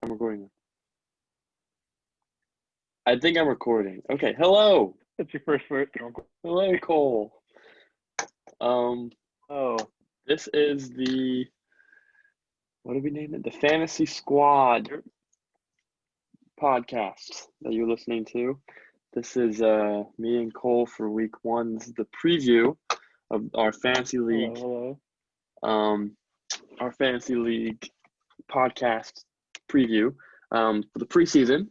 I'm recording. I think I'm recording. Okay, hello. That's your first word. Hello, Cole. Oh, This is what did we name it? The Fantasy Squad podcast that you're listening to. This is me and Cole for week one. This is the preview of our fantasy league. hello. Our fantasy league podcast preview for the preseason.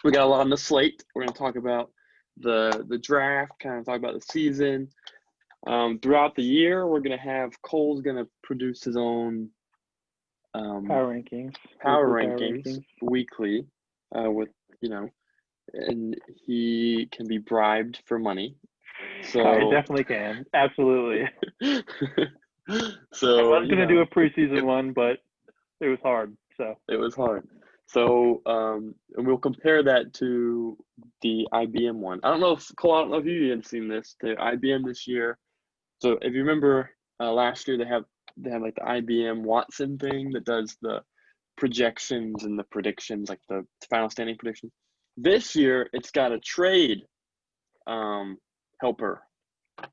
We got a lot on the slate. We're going to talk about the draft, kind of talk about the season. Throughout the year, we're going to have Cole's going to produce his own Power rankings. power Weekly rankings weekly with, and he can be bribed for money. So I definitely can. Absolutely. So I was going to do a preseason one, but it was hard. So it was hard. So and we'll compare that to the IBM one. I don't know if you had seen this. The IBM this year. So if you remember last year, they have like the IBM Watson thing that does the projections and the predictions, like the final standing predictions. This year, it's got a trade helper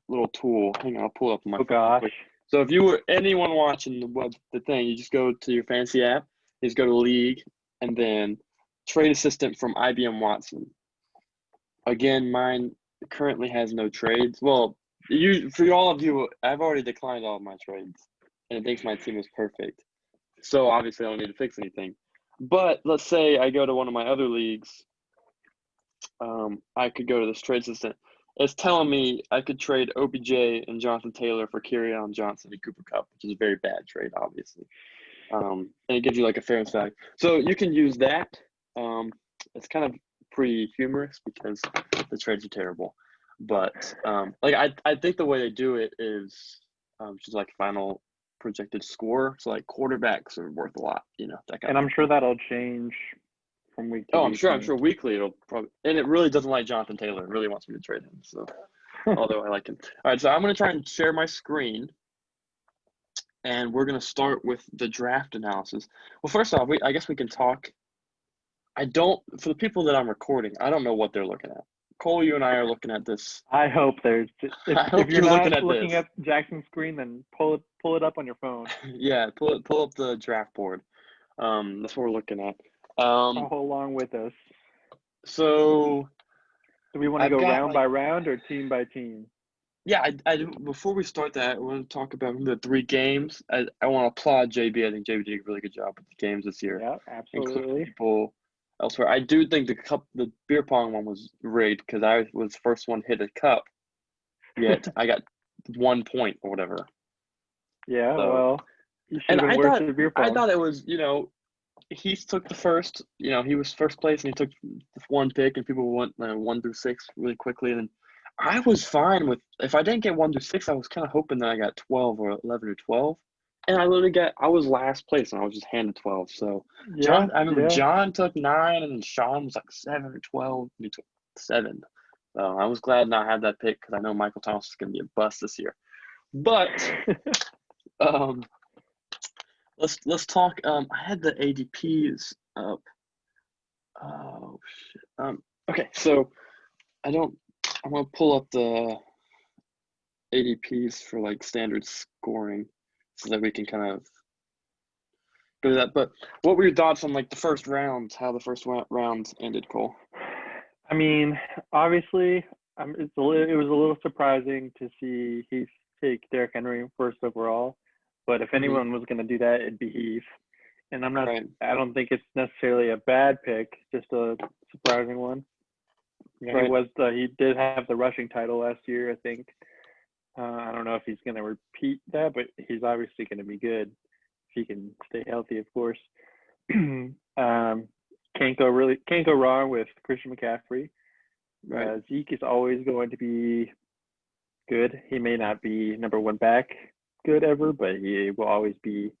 little tool. Hang on, I'll pull it up on my phone. gosh. Quick. So if you were anyone watching the thing, you just go to your fancy app, you just go to League, and then Trade Assistant from IBM Watson. Again, mine currently has no trades. Well, for all of you, I've already declined all of my trades, and it thinks my team is perfect. So obviously, I don't need to fix anything. But let's say I go to one of my other leagues. I could go to this Trade Assistant. It's telling me I could trade OBJ and Jonathan Taylor for Kerryon Johnson and Cooper Kupp, which is a very bad trade, obviously. And it gives you like a fairness value. So you can use that. It's kind of pretty humorous because the trades are terrible. But I think the way they do it is just like final projected score. So like quarterbacks are worth a lot, that kind And I'm sure that'll change from week to week. I'm sure weekly it'll probably, and it really doesn't like Jonathan Taylor. It really wants me to trade him. So although I like him. All right, so I'm gonna try and share my screen. And we're going to start with the draft analysis. Well, first off, I guess we can talk. For the people that I'm recording, I don't know what they're looking at. Cole, you and I are looking at this. I hope there's. I hope if you're you're not looking at Jackson's screen, then pull it up on your phone. Yeah, pull up the draft board. That's what we're looking at. Follow along with us. So, do we want to go round by round or team by team? Yeah, before we start that, I want to talk about the 3 games. I want to applaud JB. I think JB did a really good job with the games this year. Yeah, absolutely. Including people elsewhere. I do think the beer pong one was rigged because I was the first one hit a cup, yet I got 1 point or whatever. Yeah, well, you should have been worse at beer pong. I thought it was, he took the first, he was first place and he took the 1 pick and people went 1 through 6 really quickly. And I was fine with, if I didn't get 1 through 6, I was kind of hoping that I got 12 or 11 or 12. And I was last place and I was just handed 12. So I remember John took 9 and Sean was like 7 or 12. And he took 7. So I was glad not have that pick because I know Michael Thomas is going to be a bust this year. But let's talk. I had the ADPs up. Oh shit. Okay, so I'm gonna pull up the ADPs for like standard scoring so that we can kind of go to that. But what were your thoughts on like the first rounds? How the first rounds ended, Cole? I mean, obviously, it was a little surprising to see Heath take Derrick Henry first overall. But if anyone was going to do that, it'd be Heath. And I don't think it's necessarily a bad pick, just a surprising one. Yeah, he did have the rushing title last year, I think. I don't know if he's going to repeat that, but he's obviously going to be good if he can stay healthy, of course. Can't go wrong with Christian McCaffrey. Right. Zeke is always going to be good. He may not be number 1 back good ever, but he will always be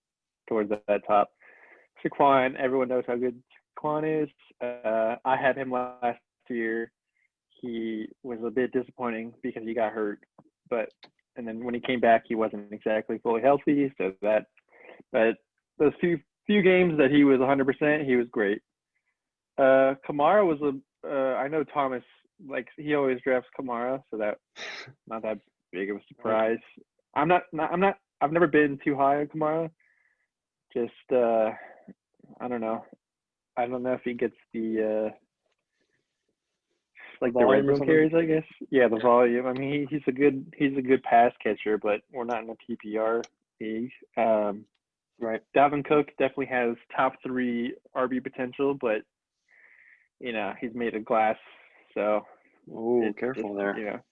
towards that top. Saquon, everyone knows how good Saquon is. I had him last year. He was a bit disappointing because he got hurt, and then when he came back, he wasn't exactly fully healthy. So but those few few games that he was 100%, he was great. Kamara was I know Thomas, like, he always drafts Kamara, so that not that big of a surprise. I've never been too high on Kamara. Just I don't know. I don't know if he gets the like the red Volume or zone something? carries, I guess. Yeah, the volume. I mean, he's a good pass catcher, but we're not in a PPR league. Right. Dalvin Cook definitely has top 3 RB potential, but he's made of glass, so Oh, careful just, there.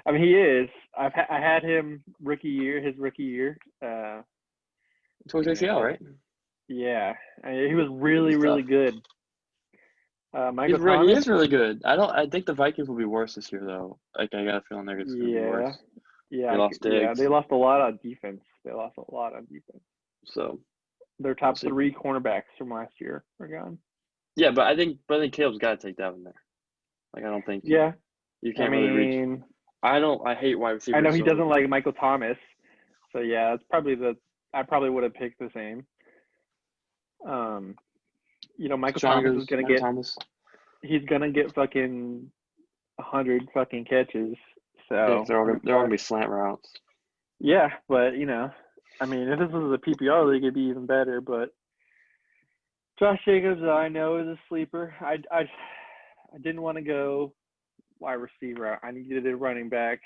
I mean, he is. I had him his rookie year. Towards ACL, right? Yeah, he was It's really tough. good. He Michael Thomas. is really good. I think the Vikings will be worse this year though. Like I got a feeling it's gonna be worse. Yeah, yeah, They lost yeah. Diggs, They lost a lot on defense. so Their we'll top see. 3 cornerbacks from last year are gone. Yeah, but I think Caleb's got to take that one there. Like I don't think Yeah, you I can't really reach. mean, I hate wide I know receivers. he So doesn't like Michael Thomas, so yeah, it's probably I probably would have picked the same. Michael Sean Thomas is goes gonna Michael get Thomas. he's gonna get fucking 100 fucking catches. Yeah, 'cause So I'm they're all sorry. gonna be slant routes. Yeah, but I mean, if this was a PPR league, it'd be even better. But Josh Jacobs, I know, is a sleeper. I didn't want to go wide receiver. I needed a running back,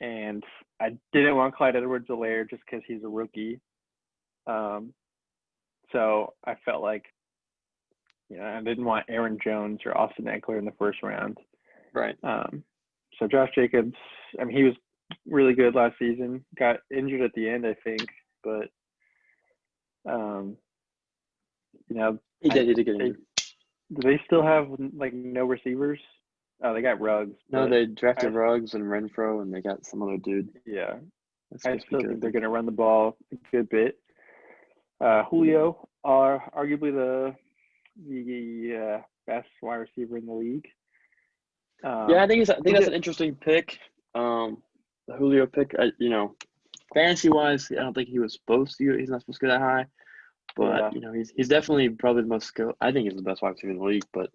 and I didn't want Clyde Edwards-Helaire just because he's a rookie. So I felt like, I didn't want Aaron Jones or Austin Eckler in the first round. Right. So Josh Jacobs, I mean, he was really good last season. Got injured at the end, I think, but He did. He did get they injured. do they still have like no receivers? Oh, they got Ruggs, No, but they drafted I Ruggs and Renfro, and they got some other dude. yeah, That's I supposed to be still good. think they're going to run the ball a good bit. Julio are arguably the best wide receiver in the league. Yeah, I think that's an interesting pick. The Julio pick. Fantasy wise, I don't think he was supposed to. He's not supposed to go that high. But Yeah, he's definitely probably the most skilled. I think he's the best wide receiver in the league. But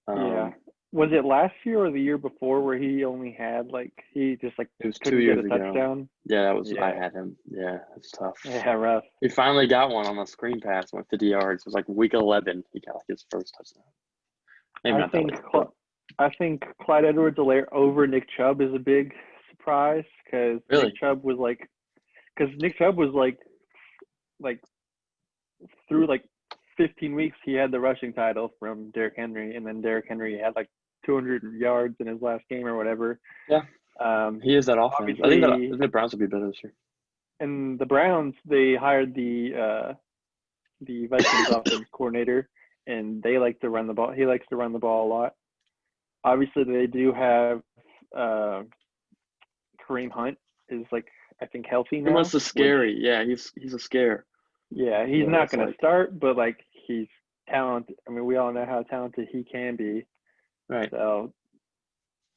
yeah. Was it last year or the year before where he only had he just it was couldn't get 2 years a ago. touchdown? Yeah, that was I Yeah, had him. Yeah, it's tough. yeah, rough. He finally got one on the screen pass, went 50 yards. It was like week 11. He got his first touchdown. Maybe I not that think week, but I think Clyde Edwards-Helaire over Nick Chubb is a big surprise because really, Nick Chubb was like through 15 weeks he had the rushing title from Derrick Henry, and then Derrick Henry had 200 yards in his last game or whatever. yeah, he is that offense. I think Obviously, the Browns will be better this year. and the Browns, they hired the Vikings offense coordinator, and they like to run the ball. He likes to run the ball a lot. Obviously, they do have Kareem Hunt is I think healthy He wants now, to which scary. Yeah, he's a scare. yeah, he's Whatever not that's going to like. start, but he's talented. I mean, we all know how talented he can be. Right. So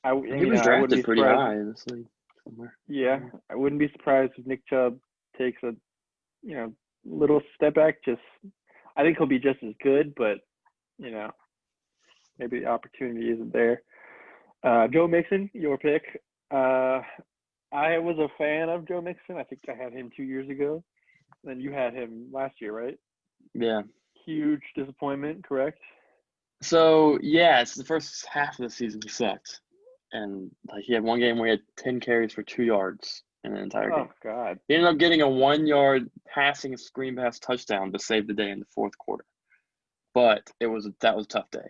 I He was I wouldn't drafted be pretty surprised. high in this league somewhere. Yeah, I wouldn't be surprised if Nick Chubb takes a little step back. I think he'll be just as good, but maybe the opportunity isn't there. Joe Mixon, your pick. I was a fan of Joe Mixon. I think I had him 2 years ago. Then you had him last year, right? Yeah. Huge disappointment, correct? So yeah, it's the first half of the season he sucked, and he had one game where he had 10 carries for 2 yards in an entire Oh game. God. He ended up getting a 1 yard passing screen pass touchdown to save the day in the fourth quarter. But that was a tough day.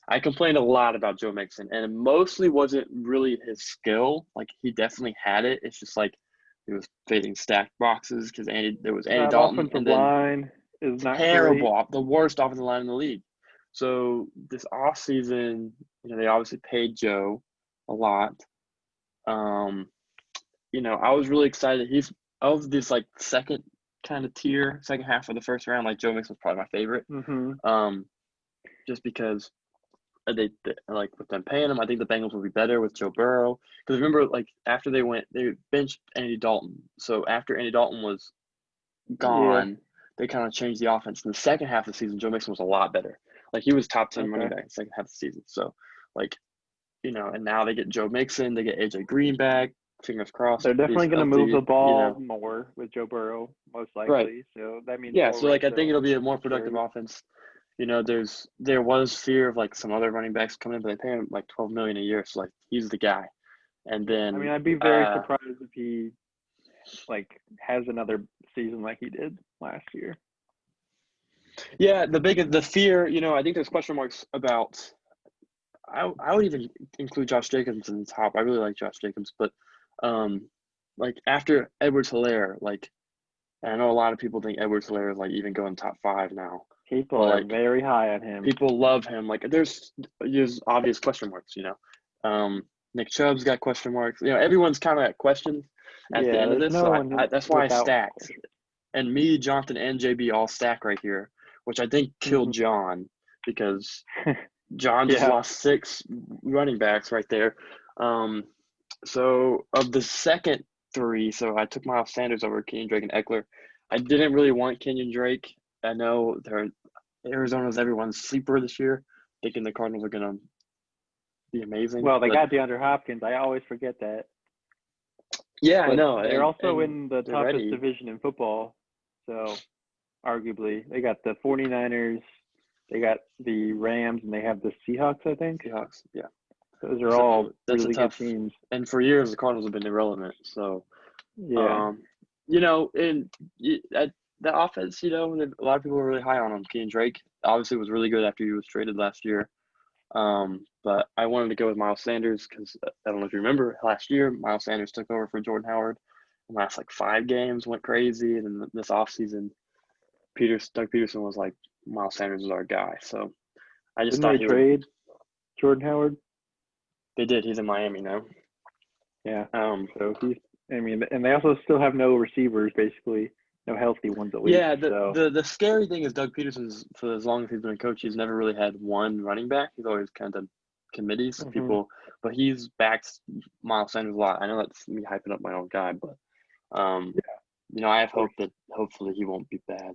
I complained a lot about Joe Mixon, and it mostly wasn't really his skill. He definitely had it. It's just he was fading stacked boxes because there was Andy That Dalton, offensive and then line is not great. terrible, the worst offensive line in the league. So this offseason, they obviously paid Joe a lot. I was really excited. He's of this second kind of tier, second half of the first round. Joe Mixon was probably my favorite. Mm-hmm. Just because they with them paying him, I think the Bengals will be better with Joe Burrow. Because remember, after they benched Andy Dalton. So after Andy Dalton was Yeah. gone, they kind of changed the offense. In the second half of the season, Joe Mixon was a lot better. Like he was top 10 running Okay. back in the second half of the season. So like, and now they get Joe Mixon, they get AJ Green back. Fingers crossed, They're he's definitely going to move the healthy. ball more with Joe Burrow, most Right. likely. So that means Yeah. more So red like I think it'll zone be a more productive carries. offense. There was fear of like some other running backs coming in, but they pay him like 12 million a year. So like he's the guy. And Yeah. I mean, then I'd be very surprised if he like has another season like he did last year. yeah, the fear, I think there's question marks about I would even include Josh Jacobs in the top. I really like Josh Jacobs, but like after Edwards-Helaire, like and I know a lot of people think Edwards-Helaire is like even going top 5 now. People But are like very high on him. people love him. Like there's obvious question marks. Nick Chubb's got question marks. Everyone's kind of at questions at the Yeah, end of there's this. no So one that's why I without stacked. question. And me, Jonathan, and JB all stack right here, which I think killed John because John just Yeah. lost 6 running backs right there. So of the second 3, so I took Miles Sanders over Kenyon Drake and Eckler. I didn't really want Kenyon Drake. I know Arizona's everyone's sleeper this year, thinking the Cardinals are gonna be amazing. Well, they But got DeAndre Hopkins. I always forget that. yeah, I But know, they're also and in the they're toughest ready. division in football. So arguably, they got the 49ers, they got the Rams, and they have the Seahawks, I think. Seahawks, yeah. Those are all So that's a really good tough. teams. And for years, the Cardinals have been irrelevant. So, Yeah. and at the offense, a lot of people were really high on him. Kenyon Drake obviously was really good after he was traded last year. But I wanted to go with Miles Sanders because I don't know if you remember last year, Miles Sanders took over for Jordan Howard. The last like 5 games went crazy, and then this offseason, Doug Peterson was like, Miles Sanders is our guy. So I just Didn't thought they he would. trade Jordan Howard? They did. He's in Miami now. Yeah. Um, So and they also still have no receivers, basically, no healthy ones at least. yeah. So The scary thing is Doug Peterson's for as long as he's been a coach, he's never really had one running back. He's always kind of done committees, people, but he's backed Miles Sanders a lot. I know that's me hyping up my own guy, but I have hope that hopefully he won't be bad.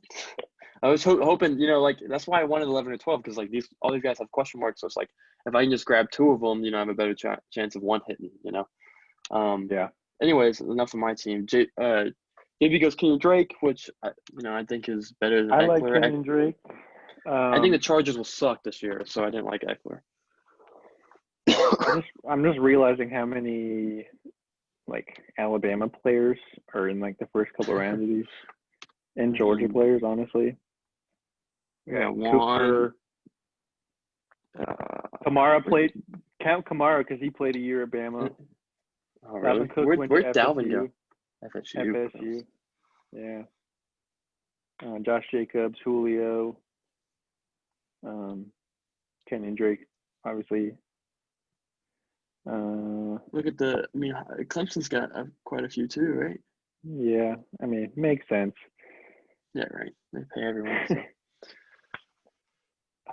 I was hoping, like that's why I wanted 11 or 12 because like all these guys have question marks. So it's like if I can just grab 2 of them, I have a better chance of one hitting. yeah. Anyways, enough of my team. JB goes Kenyon Drake, which I think is better than I like Eckler. Kenyon Drake. I think the Chargers will suck this year, so I didn't like Eckler. I'm just realizing how many like Alabama players are in like the first couple rounds of these, and Georgia players, honestly. Yeah, Cooper. Kamara played. Where, Count Kamara because he played a year at Bama. oh, really? Dalvin Cook went to Where'd Dalvin go? FSU. FSU. Yeah. Josh Jacobs, Julio, Kenyon Drake, obviously. Look at Clemson's got quite a few too, right? Yeah, I mean, it makes sense. Yeah, right. They pay everyone. So.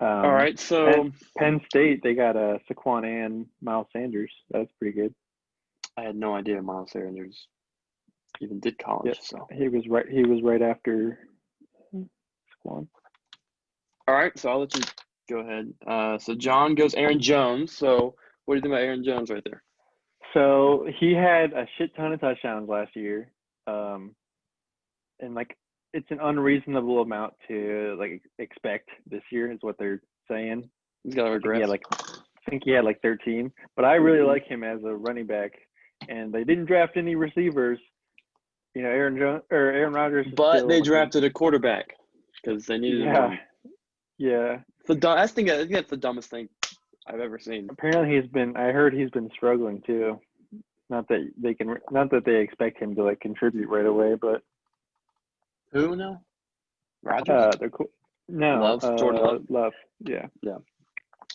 All right, so Penn State, they got Saquon and Miles Sanders. That's pretty good. I had no idea Miles Sanders even did college. Yep. So he was right after Saquon. All right, so I'll let you go ahead. So John goes Aaron Jones. So what do you think about Aaron Jones right there? So he had a shit ton of touchdowns last year, and like it's an unreasonable amount to like expect this year is what they're saying. He's got to regress. I think he had like 13, but I really like him as a running back. And they didn't draft any receivers. Aaron Rodgers. But they drafted a quarterback because they needed one. Yeah. I think that's the dumbest thing I've ever seen. Apparently I heard he's been struggling too. Not that they expect him to like contribute right away, but. Who now? Rodgers? No. Jordan Love? Love. Yeah. Yeah.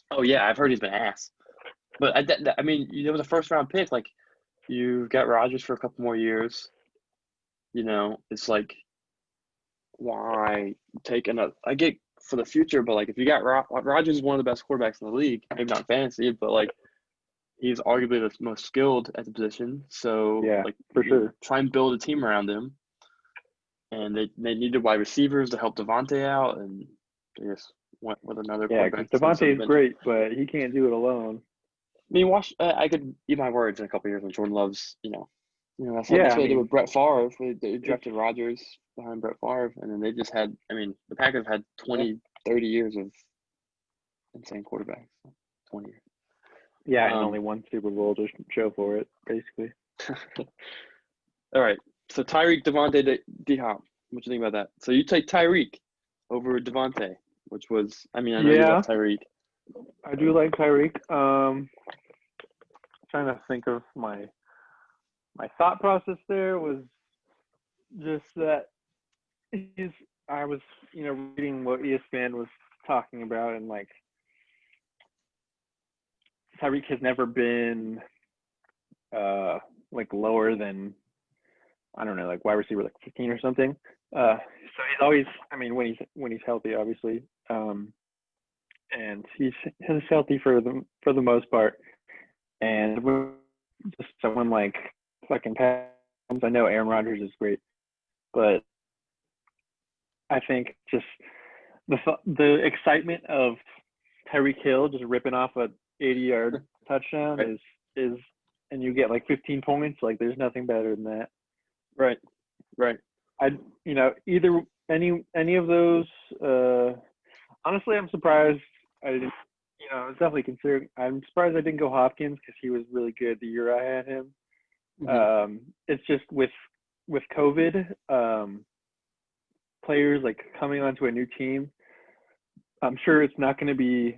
Oh yeah, I've heard he's been ass. But I mean, it was a first round pick. Like, you've got Rodgers for a couple more years. It's like, why take another? I get for the future, but like, if you got Rodgers is one of the best quarterbacks in the league, maybe not fantasy, but like, he's arguably the most skilled at the position. So yeah, like, for sure, try and build a team around him. and they needed wide receivers to help Devontae out, and they just went with another Yeah, because quarterback that's going to sit on Devontae the is bench. great, but he can't do it alone. I mean, I could eat my words in a couple of years when Jordan Love's, Yeah, that's I what they did mean, with Brett Favre. They it's drafted Rodgers behind Brett Favre, and then they just had. I mean, the Packers had yeah, 20, 30 years of insane quarterbacks. 20 years. yeah, and Um, only one Super Bowl to show for it, basically. all right. So Tyreek, Devontae, D Hop. What you think about that? So you take Tyreek over Devontae, which was. I mean, I know you love Yeah, Tyreek. I do like Tyreek. Trying to think of my thought process there was just that he's. I was, reading what ESPN was talking about, and like Tyreek has never been like lower than, I don't know, like wide receiver like 15 or something. So he's always, I mean, when he's healthy, obviously, and he's healthy for the most part. And just someone like fucking Pat, I know Aaron Rodgers is great, but I think just the excitement of Tyreek Hill just ripping off a 80-yard touchdown Right. is and you get like 15 points, like there's nothing better than that. Right. Right. Either any of those. Honestly, I'm surprised I didn't. I was definitely considering. I'm surprised I didn't go Hopkins because he was really good the year I had him. Mm-hmm. It's just with COVID, players like coming onto a new team. I'm sure it's not going to be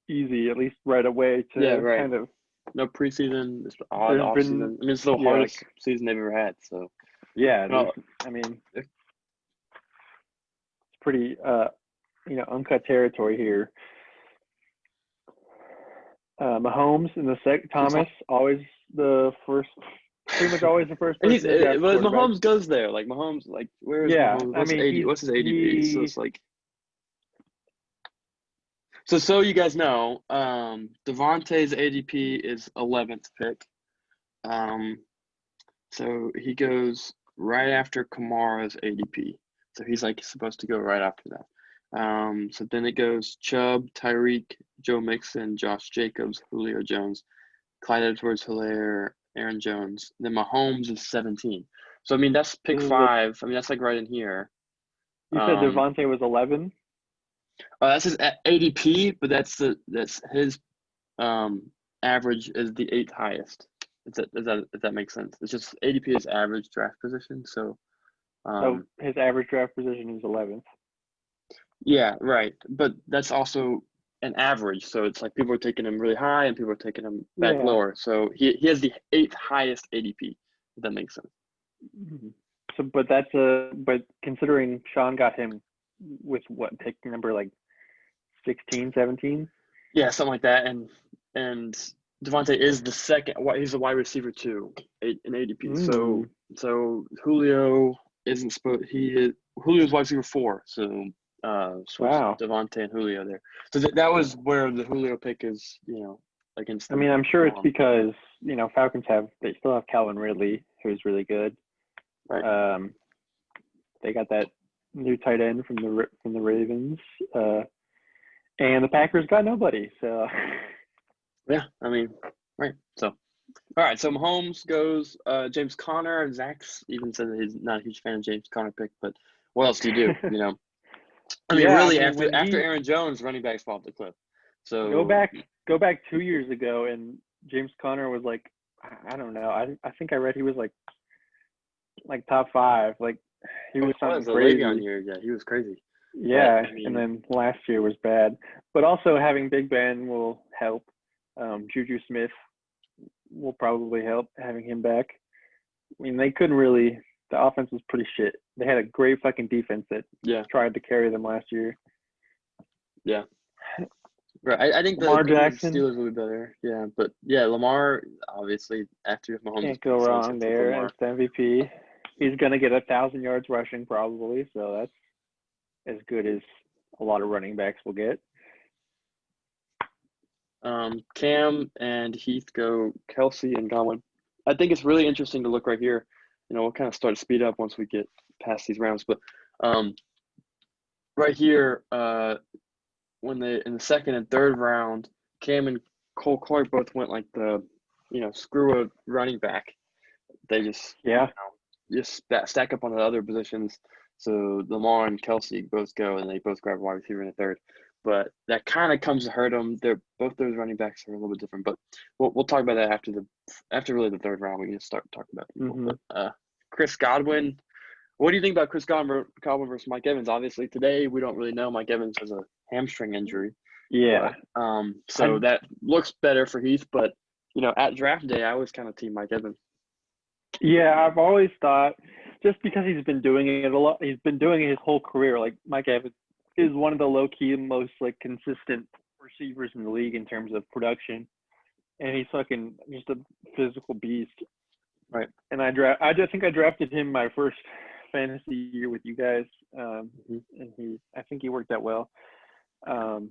easy, at least right away, Yeah. to Right. kind of. No preseason. It's odd There's off season. been, I mean, it's the yeah, hardest like, season they've ever had. So, yeah, no, I mean, it's pretty, uncut territory here. Mahomes in the Thomas, always the first, pretty much always the first he's person to draft but quarterback. Mahomes goes there. Like Mahomes, like where is Yeah, Mahomes? I mean What's his ADP? So he it's like so you guys know, Devontae's ADP is 11th pick. Um, so he goes right after Kamara's ADP. So he's like supposed to go right after that. So then it goes Chubb, Tyreek, Joe Mixon, Josh Jacobs, Julio Jones, Clyde Edwards-Helaire, Aaron Jones. Then Mahomes is 17. So I mean that's pick this is a, 5. I mean that's like right in here. you said Um, Devontae was 11. that's his ADP, but that's his average is the 8th highest. If that makes sense. It's just ADP is average draft position. So So um, his average draft position is 11th. yeah, right. But that's also an average. So it's like people are taking him really high and people are taking him back Yeah. lower. So he has the 8th highest ADP. If that makes sense. Mhm. So, but considering Sean got him with what pick number like 16, 17? Yeah, something like that. And Devontae is the second. He's a wide receiver too in ADP. Mm. So Julio isn't supposed. Julio's wide receiver 4. So switch Wow. Devontae and Julio there. So that was where the Julio pick is. Against I the mean, I'm sure it's norm. because, Falcons they still have Calvin Ridley, who's really good. Right. They got that new tight end from the Ravens, and the Packers got nobody. So Yeah. I mean, right. So. All right, so Mahomes goes James Conner. Zach's even said that he's not a huge fan of James Conner pick, but what else do you do? I mean, yeah, I really, mean after Aaron Jones, running backs fall off the cliff. go So back go back 2 years ago, and James Conner was like, I don't know, I think I read he was like top 5, like he was it something was a Le'Veon crazy. year. Yeah, he was crazy. But Yeah, I and mean, then last year was bad. But also having Big Ben will help. Juju Smith will probably help having him back. I mean, they couldn't really. The offense was pretty shit. They had a great fucking defense that yeah, tried to carry them last year. yeah, right. I think Lamar the Jackson Steelers will be better. Yeah, but yeah, Lamar obviously after Mahomes is can't picked, go someone's wrong gonna take there as Lamar. the MVP. He's gonna get 1,000 yards rushing probably, so that's as good as a lot of running backs will get. Cam and Heath go Kelsey and Godwin. I think it's really interesting to look right here. We'll kind of start to speed up once we get past these rounds. But right here, when they in the second and third round, Cam and Cole Clark both went like the, screw a running back. They just stack up on the other positions. So Lamar and Kelsey both go, and they both grab a wide receiver in the third. But that kind of comes to hurt them. They're both those running backs are a little bit different. But we'll talk about that after really the third round. We can start talking about people. Mm-hmm. But Chris Godwin. What do you think about Chris Godwin versus Mike Evans? Obviously, today we don't really know. Mike Evans has a hamstring injury. Yeah. But, so that looks better for Heath. But, at draft day, I was kind of team Mike Evans. Yeah, I've always thought just because he's been doing it a lot, he's been doing it his whole career. Like Mike Evans is one of the low-key most consistent receivers in the league in terms of production, and he's fucking just a physical beast. Right. And I think I drafted him my first fantasy year with you guys, and I think he worked out well. So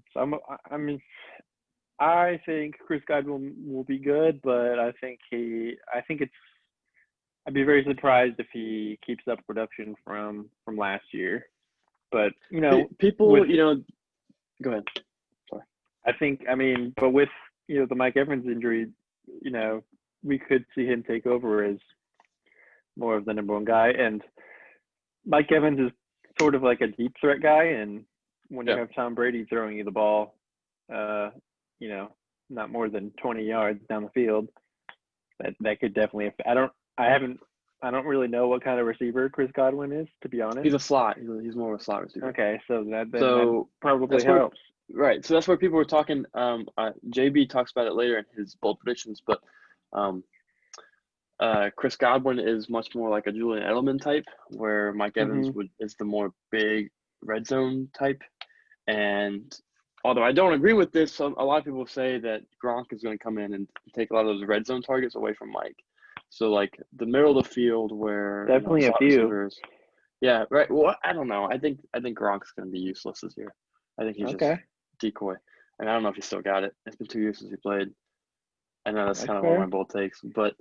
I think Chris Godwin will be good, but I think I'd be very surprised if he keeps up production from last year. But people, go ahead. Sorry. But with the Mike Evans injury, we could see him take over as more of the number one guy. And Mike Evans is sort of like a deep threat guy, and when you have Tom Brady throwing you the ball, not more than 20 yards down the field, that could definitely. I don't really know what kind of receiver Chris Godwin is, to be honest. He's a slot. He's more of a slot receiver. Okay, so that probably helps. Right. So that's where people were talking. JB talks about it later in his bold predictions, but Chris Godwin is much more like a Julian Edelman type, where Mike Evans is the more big red zone type. And although I don't agree with this, a lot of people say that Gronk is going to come in and take a lot of those red zone targets away from Mike. So the middle of the field where definitely a few. Receivers, yeah, right. Well, I don't know. I think Gronk's going to be useless this year. I think he's just decoy, and I don't know if he still got it. It's been 2 years since he played. I know that's kind of one of my bold takes, but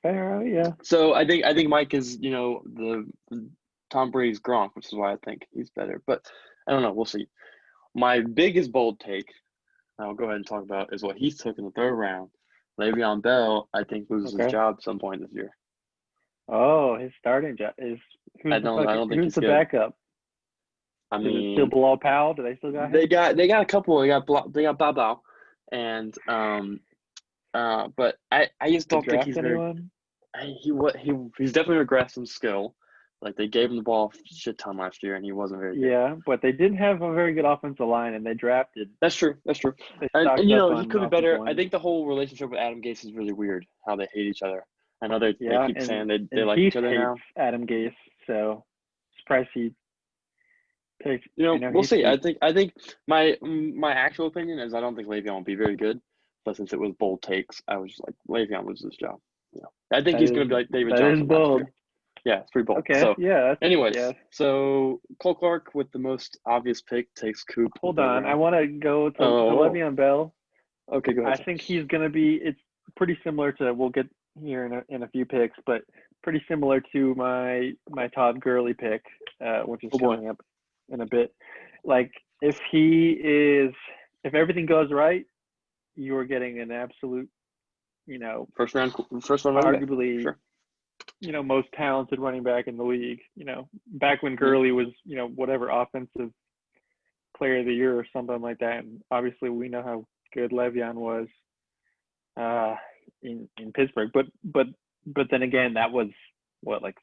fair, yeah. So I think Mike is the Tom Brady's Gronk, which is why I think he's better. But I don't know. We'll see. My biggest bold take, I'll go ahead and talk about, is what he took in the third round. Le'Veon Bell, I think, loses his job at some point this year. Oh, his starting job is. I don't think who's he's the good. Backup? I mean, is it still Bilal Powell? Do they still got him? They got a couple. They got Bow, and but I just don't think he's anyone? He's definitely regressed in skill. They gave him the ball a shit ton last year, and he wasn't very good. Yeah, but they didn't have a very good offensive line, and they drafted. That's true. And he could be better. I think the whole relationship with Adam Gase is really weird. How they hate each other. I know they keep saying they like each other now. Adam Gase, so surprised he picked. We'll see. I think my actual opinion is I don't think Le'Veon will be very good, but since it was bold takes, I was just like Le'Veon loses his job. I think he's going to be like David Johnson. That is bold. Yeah, it's pretty bold. Okay. So, yeah. Anyways, so Cole Clark with the most obvious pick takes Coop. Hold on, I want to go to Le'Veon Bell. Okay, go ahead. I think he's going to be. It's pretty similar to. We'll get here in a few picks, but pretty similar to my Todd Gurley pick, which is coming up in a bit. If everything goes right, you are getting an absolute, first round, arguably. Sure. Most talented running back in the league, back when Gurley was, whatever offensive player of the year or something like that. And obviously we know how good Le'Veon was in Pittsburgh. But then again, that was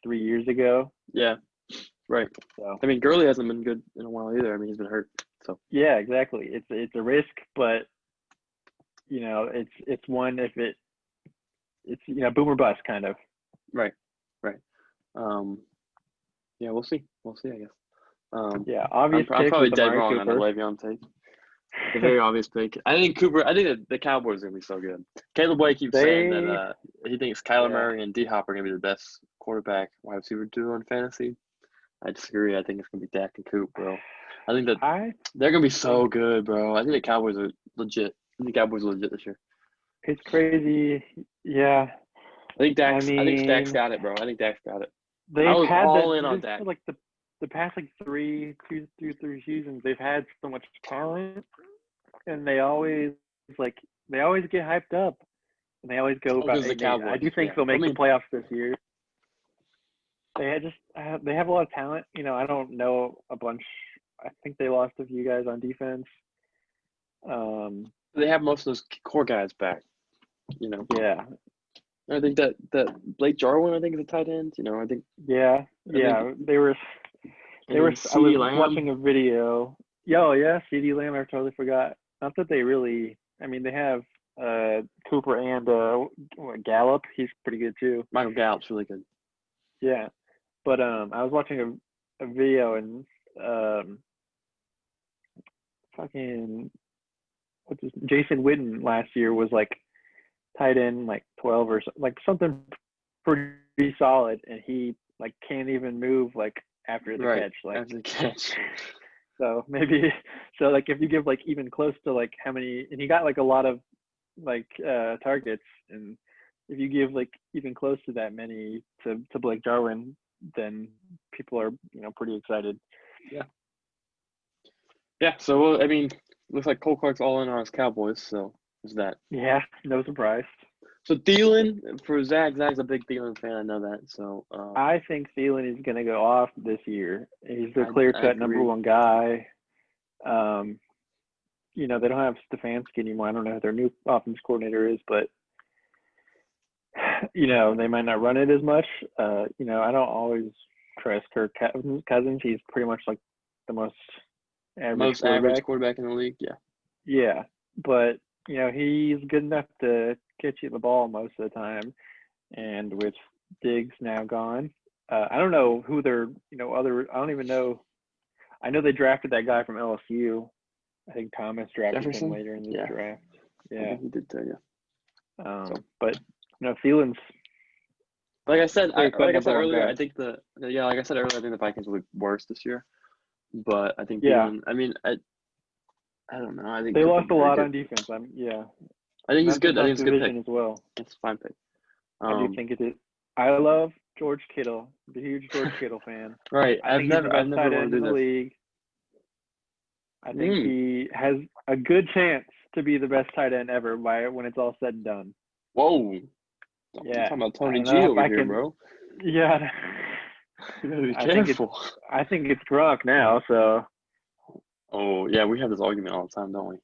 3 years ago? Yeah. Right. So, Gurley hasn't been good in a while either. He's been hurt. So yeah, exactly. It's a risk, but it's one if it's boom or bust kind of. Right. Yeah, we'll see. I guess. Yeah, obvious. I'm probably dead wrong on the Le'Veon take. A very obvious pick. I think the Cowboys are gonna be so good. Caleb White keeps saying that he thinks Kyler Murray and D-Hop are gonna be the best quarterback wide receiver duo in fantasy. I disagree. I think it's gonna be Dak and Coop, bro. I think that they're gonna be so good, bro. I think the Cowboys are legit. This year. It's crazy. Yeah. I think Dak's got it, bro. I think Dak's got it. they've was had all in on that Dak. for like the past like three seasons. They've had so much talent, and they always get hyped up, and they always go about Because the 8-8. I Cowboys. do think Yeah. they'll make I the mean, playoffs this year. They have a lot of talent. I don't know a bunch. I think they lost a few guys on defense. they have most of those core guys back. Yeah, I think that Blake Jarwin, I think, is a tight end. I think. yeah. They were. And then I was CeeDee Lamb. watching a video. Yeah, yeah. CeeDee Lamb. I totally forgot. Not that they really. I mean, they have Cooper and Gallup. He's pretty good too. Michael Gallup's really good. Yeah, but I was watching a video and fucking Jason Witten last year was like tight end like 12 or like something pretty solid, and he like can't even move like after the catch. Like after the catch. So maybe like if you give like even close to like how many, and he got like a lot of like targets, and if you give like even close to that many to Blake Jarwin, then people are pretty excited. Yeah. Yeah. So I mean, looks like Cole Clark's all in on his Cowboys. So is that? Yeah, no surprise. So Thielen for Zach. Zach's a big Thielen fan. I know that. So I think Thielen is going to go off this year. He's the clear-cut number one guy. They don't have Stefanski anymore. I don't know who their new offense coordinator is, but they might not run it as much. I don't always trust Kirk Cousins. He's pretty much like the most average quarterback in the league. Yeah. Yeah, but he's good enough to catch you the ball most of the time. And with Diggs now gone, I don't know who their I don't even know. I know they drafted that guy from LSU. I think Thomas drafted Jefferson? him later in the draft. Yeah, I think he did too. Yeah. But Thielen's like I said earlier, guy. I think the Vikings will be worse this year. But I think Thielen, I mean, I don't know. I think they lost a lot on defense. I think he's good. I think it's a good pick as well. It's a fine pick. I do think it is. I love George Kittle. I'm a huge George Kittle fan. Right. I think he's the best tight end in the league. I think he has a good chance to be the best tight end ever when it's all said and done. Whoa. Yeah. You're talking about Tony G over here, bro. Yeah. You gotta be careful. I think it's Gronk now, so. Oh, yeah, we have this argument all the time, don't we?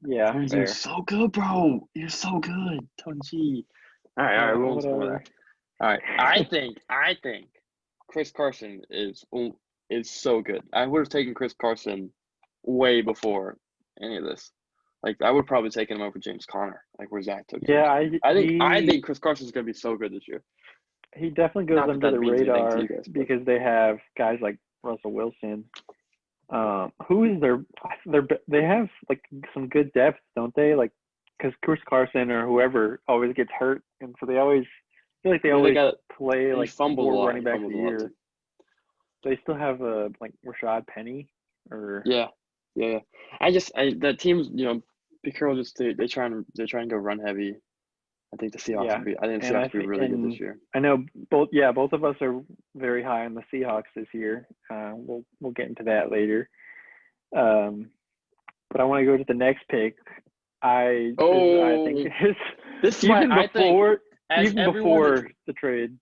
Yeah. Tony G, you're so good, bro. You're so good, Tony G. All right, we won't talk about that. All right, I think Chris Carson is so good. I would have taken Chris Carson way before any of this. Like, I would probably take him over James Conner, like where Zach took him. Yeah, I think Chris Carson's gonna be so good this year. He definitely goes under the radar because they have guys like Russell Wilson. Who is they have like some good depth, don't they? Like, because Chris Carson or whoever always gets hurt, and so they always feel like they always play like 4 running backs a year. They still have like Rashad Penny or yeah. That team's Pete Carroll just they try and go run heavy. I think the Seahawks will be really good this year. I know both of us are very high on the Seahawks this year. We'll get into that later. But I want to go to the next pick. I think this is why I think even before the trade,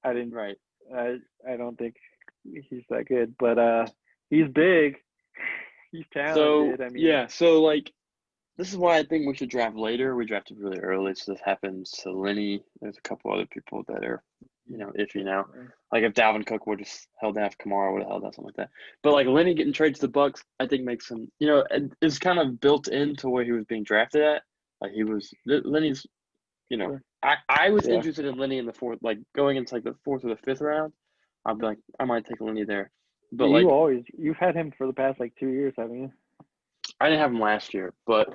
I didn't. Right. I don't think he's that good, but he's big. He's talented. So like, this is why I think we should draft later. We drafted really early, so this happens to Lenny. There's a couple other people that are, iffy now. Like if Dalvin Cook would have held out, Kamara would have held out, something like that. But like Lenny getting traded to the Bucks, I think makes him, it's kind of built into where he was being drafted at. Like Lenny's, I was interested in Lenny in the fourth, like going into like the 4th or the 5th round. I'd be like, I might take Lenny there. But you've had him for the past like 2 years, haven't you? I didn't have him last year, but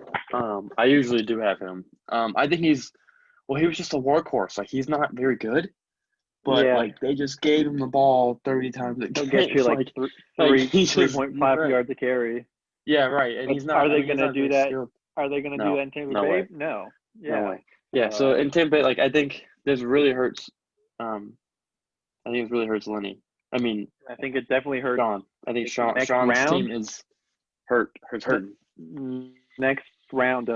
I usually do have him. I think he was just a workhorse. Like, he's not very good, but like they just gave him the ball 30 times a game. He'll get you like 3.5 yards a carry. Yeah, right. And he's not. Are they going to do that? Skilled. Are they going to do that in Tampa Bay? No. Yeah. No way. Yeah. So in Tampa Bay, like I think this really hurts I think it really hurts Lenny. I mean, I think it definitely hurts. Sean. I think Next Sean's team round, is hurting. next round,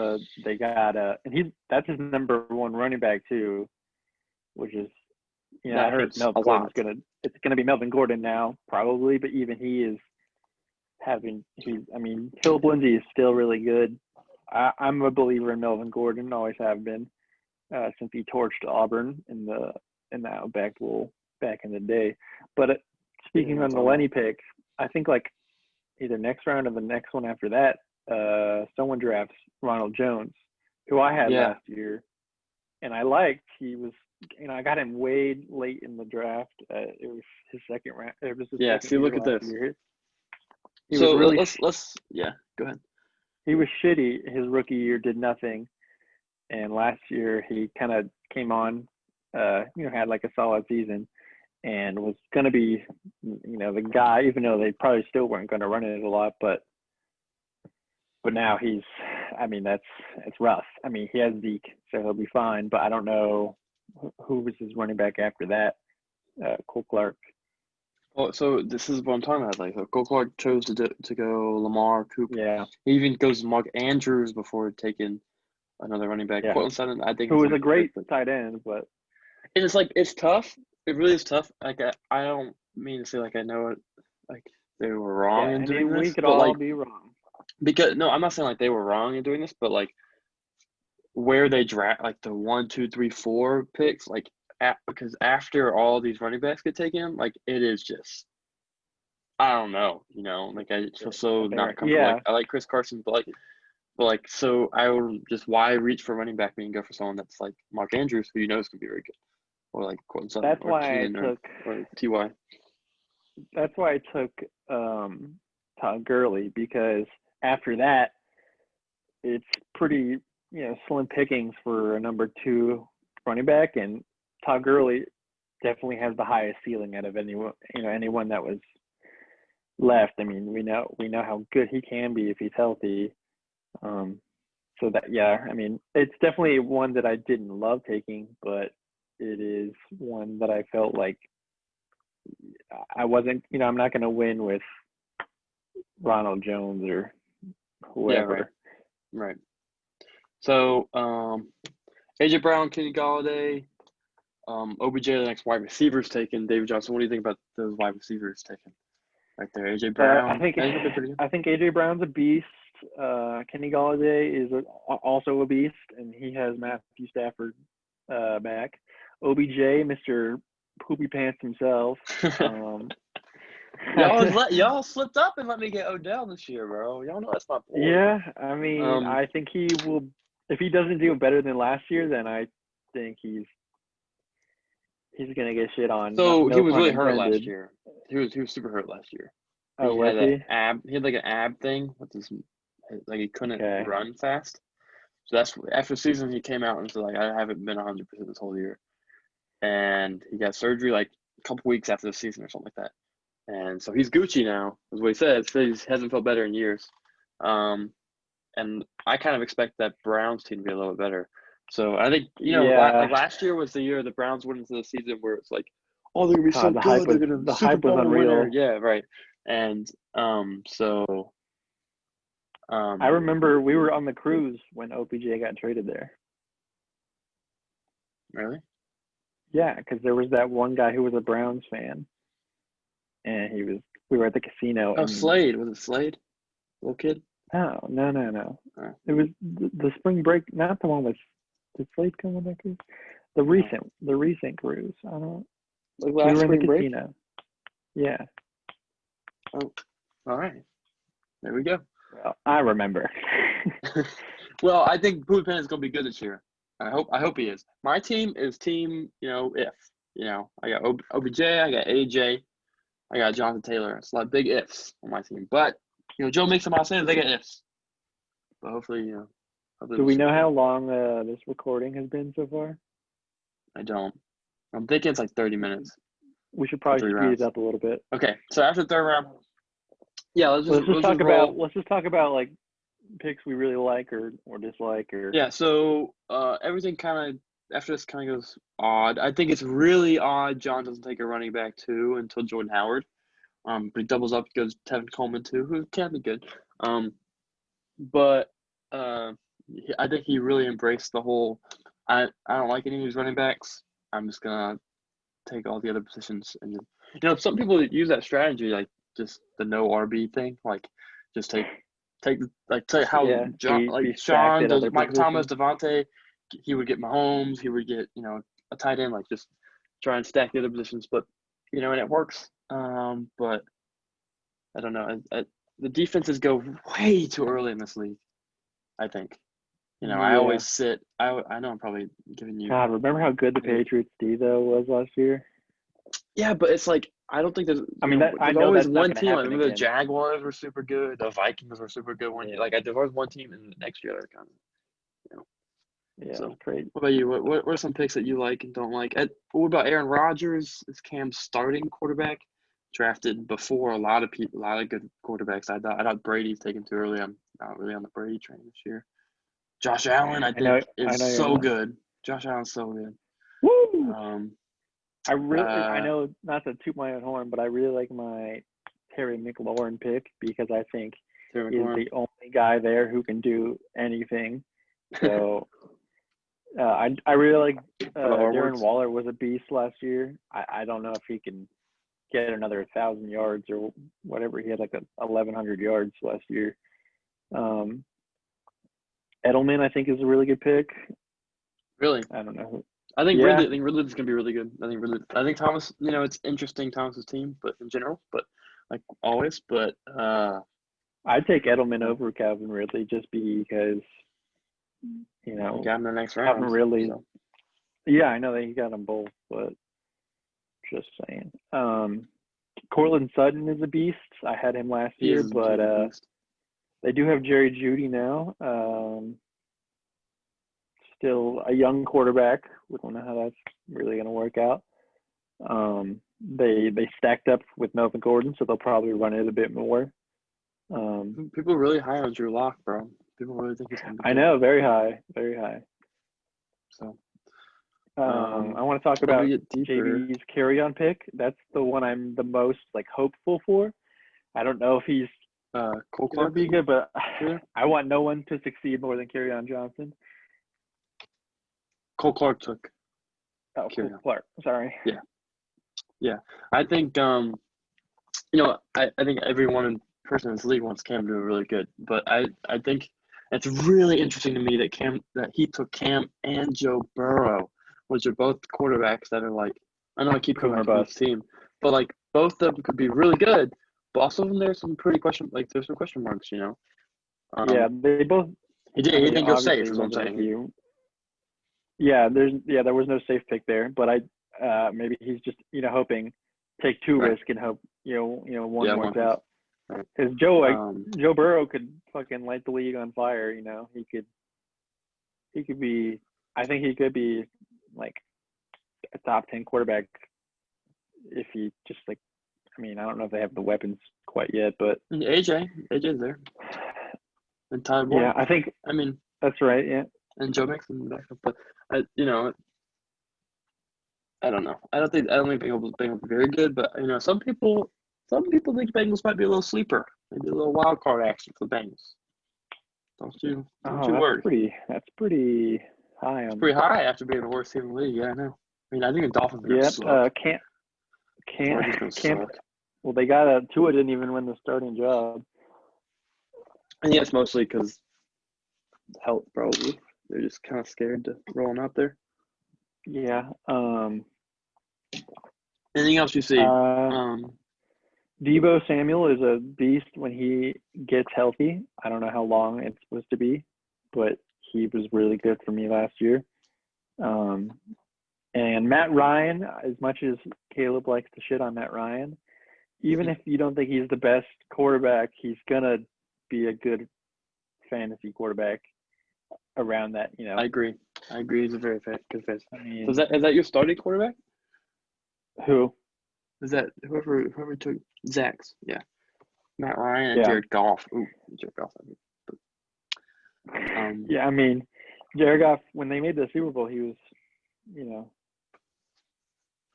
they got and that's his number one running back too, which is That I think hurts a Melvin lot. Gordon's it's gonna be Melvin Gordon now probably, but even he is Philip Lindsay is still really good. I'm a believer in Melvin Gordon, always have been, since he torched Auburn in the Outback Bowl back in the day. But speaking on the Lenny pick, I think like either next round or the next one after that, someone drafts Ronald Jones, who I had last year, and I liked. He was, I got him way late in the draft. It was his second round. It was his second See, look at this. Year. So let's go ahead. He was shitty his rookie year, did nothing, and last year he kind of came on, had like a solid season, and was going to be, the guy. Even though they probably still weren't going to run it a lot, but now he's. It's rough. He has Zeke, so he'll be fine. But I don't know who was his running back after that. Cole Clark. Well, so this is what I'm talking about. Like, Cole Clark chose to go Lamar Cooper. Yeah. He even goes Mark Andrews before taking another running back. Yeah. Cortland Sutton, I think, who was a great tight end, but it's like it's tough. It really is tough. Like I don't mean to say like I know it, like they were wrong in doing this. We could but all like, be wrong. Because no, I'm not saying like they were wrong in doing this, but like where they draft like the 1, 2, 3, 4 picks, like because after all these running backs get taken, like it is just I don't know, like I feel so not comfortable. Yeah. Like I like Chris Carson, but like so I would just why reach for running back and go for someone that's like Mark Andrews, who is gonna be very good, or like Cortland Sutton, that's or why Keenan, I took or Ty. That's why I took Todd Gurley, because after that, it's pretty slim pickings for a number 2 running back, and Todd Gurley definitely has the highest ceiling out of anyone that was left. We know how good he can be if he's healthy. So that it's definitely one that I didn't love taking, but it is one that I felt like I wasn't. I'm not going to win with Ronald Jones or whoever. Yeah, right. So, AJ Brown, Kenny Galladay, OBJ, the next wide receivers taken. David Johnson, what do you think about those wide receivers taken? Right there, AJ Brown. I think AJ Brown's a beast. Kenny Galladay is also a beast, and he has Matthew Stafford back. OBJ, Mr. Poopy Pants himself. Y'all slipped up and let me get Odell this year, bro. Y'all know that's my boy. Yeah, I think he will. If he doesn't do better than last year, then I think he's gonna get shit on. So he was really hurt last year. He was super hurt last year. Oh, was he? He had like an ab thing with his, like he couldn't run fast. So that's after the season he came out and said like I haven't been 100% this whole year, and he got surgery like a couple weeks after the season or something like that. And so he's Gucci now, is what he said. He hasn't felt better in years. And I kind of expect that Browns team to be a little bit better. So I think, like last year was the year the Browns went into the season where it's like, oh, they're going to be so good. They're going to Super Bowl winner. Yeah, right. And so. I remember we were on the cruise when OPJ got traded there. Really? Yeah, because there was that one guy who was a Browns fan. And we were at the casino. Oh, Slade. Was it Slade? Little kid? No. Oh. It was the spring break, not the one with, did Slade come on that cruise? The recent cruise. I don't know. Like last spring break? Casino. Yeah. Oh, all right. There we go. Well, I remember. Well, I think Poopy Pan is going to be good this year. I hope he is. My team is team, if. I got OBJ, I got AJ, I got Jonathan Taylor. It's a lot of big ifs on my team. But, Joe makes them all say they got ifs. But hopefully, Do we know how long this recording has been so far? I don't. I'm thinking it's like 30 minutes. We should probably speed it up a little bit. Okay, so after the third round, yeah, let's just talk about like picks we really like or dislike or. Yeah, so everything kind of after this kind of goes odd. I think it's really odd John doesn't take a running back too until Jordan Howard. But he doubles up, goes Tevin Coleman too, who can be good. But I think he really embraced the whole. I don't like any of these running backs. I'm just gonna take all the other positions, and some people use that strategy, like just the no RB thing, like just take how Yeah, John, be like stacked Sean at does, other Mike Thomas, positions. Devontae, he would get Mahomes, he would get a tight end, like just try and stack the other positions, but and it works. But I don't know. The defenses go way too early in this league, I think. I Yeah. always sit. I know I'm probably giving you. God, remember how good the Patriots D though was last year? Yeah, but it's like I don't think there's I mean, that I there's know always that's not one going to team. Like, happen remember the again. Jaguars were super good. The Vikings were super good one year. Yeah, Like there's always one team in the next year that kind of. yeah, So it's crazy. what about you? What are some picks that you like and don't like? What about Aaron Rodgers? Is Cam's starting quarterback? Drafted before a lot of people, a lot of good quarterbacks. I thought Brady's taken too early. I'm not really on the Brady train this year. Josh Allen, I think, I is know you're so not. good. Josh Allen's so good. Woo! Um, I uh, know not to toot my own horn, but I really like my Terry McLaurin pick because I think Terry he's McLaurin. the only guy there who can do anything. So I really like For the hard Darren works. Waller was a beast last year. I don't know if he can get another 1,000 yards or whatever. He had like 1,100 yards last year. Edelman, I think, is a really good pick. Really, I don't know. I think Yeah, Ridley. I think Ridley's gonna be really good. I think Thomas. It's interesting Thomas's team, but in general, but like always, but I'd take Edelman uh, over Calvin Ridley just because he got in the next Calvin round. Ridley. So Yeah, I know that he got them both, but just saying. Cortland Sutton is a beast. I had him last year, but he's a beast. they do have Jerry Jeudy now. Still a young quarterback. We don't know how that's really going to work out. They stacked up with Melvin Gordon, so they'll probably run it a bit more. People are really high on Drew Lock, bro. People really think he's gonna be I good. know, very high, very high. So I want to talk as we about get deeper, JB's carry-on pick. That's the one I'm the most hopeful for. I don't know if he's Cole gonna Clark. be good, but Yeah. I want no one to succeed more than Carry-on Johnson. Cole Clark took Oh, Kieran. Cole Clark. Sorry. Yeah. I think I think every one person in this league wants Cam to do really good, but I think it's really interesting to me that he took Cam and Joe Burrow, which are both quarterbacks that are like I know I keep coming Boomer back to bust. this team, but like both of them could be really good, but also there's some there's some question marks. Yeah, they both. He I mean, didn't go safe, obviously is what I'm wasn't saying. rookie. Yeah, there was no safe pick there, but maybe he's just hoping take two Right. risk and hope one Yeah, works one is out. right. Because Joe Burrow could fucking light the league on fire. He could be. I think he could be like a top 10 quarterback if he just I mean, I don't know if they have the weapons quite yet, but And AJ's there, and Ty Boyd. yeah, I think I mean, that's right. Yeah, and Joe Mixon back up, but I don't know. I don't think Bengals are very good, but some people think Bengals might be a little sleeper, maybe a little wild card action for the Bengals. Don't oh, you worry. that's pretty high It's on. pretty high after being the worst team in the league. Yeah, I know. I mean, I think the Dolphins are gonna Yeah, suck. can't Chargers are gonna can't. suck. Well, they got Tua didn't even win the starting job. I think it's mostly because health, probably. They're just kind of scared to rolling out there. Yeah. Anything else you see? Um, Debo Samuel is a beast when he gets healthy. I don't know how long it's supposed to be, but he was really good for me last year. And Matt Ryan, as much as Caleb likes to shit on Matt Ryan, even if you don't think he's the best quarterback, he's gonna be a good fantasy quarterback around that. I agree. He's a very good fit. I So mean, is that your starting quarterback? who? Is that whoever took Zach's? Yeah, Matt Ryan and Yeah. Jared Goff. Ooh, Jared Goff. Yeah, I mean, Jared Goff, when they made the Super Bowl, he was you know,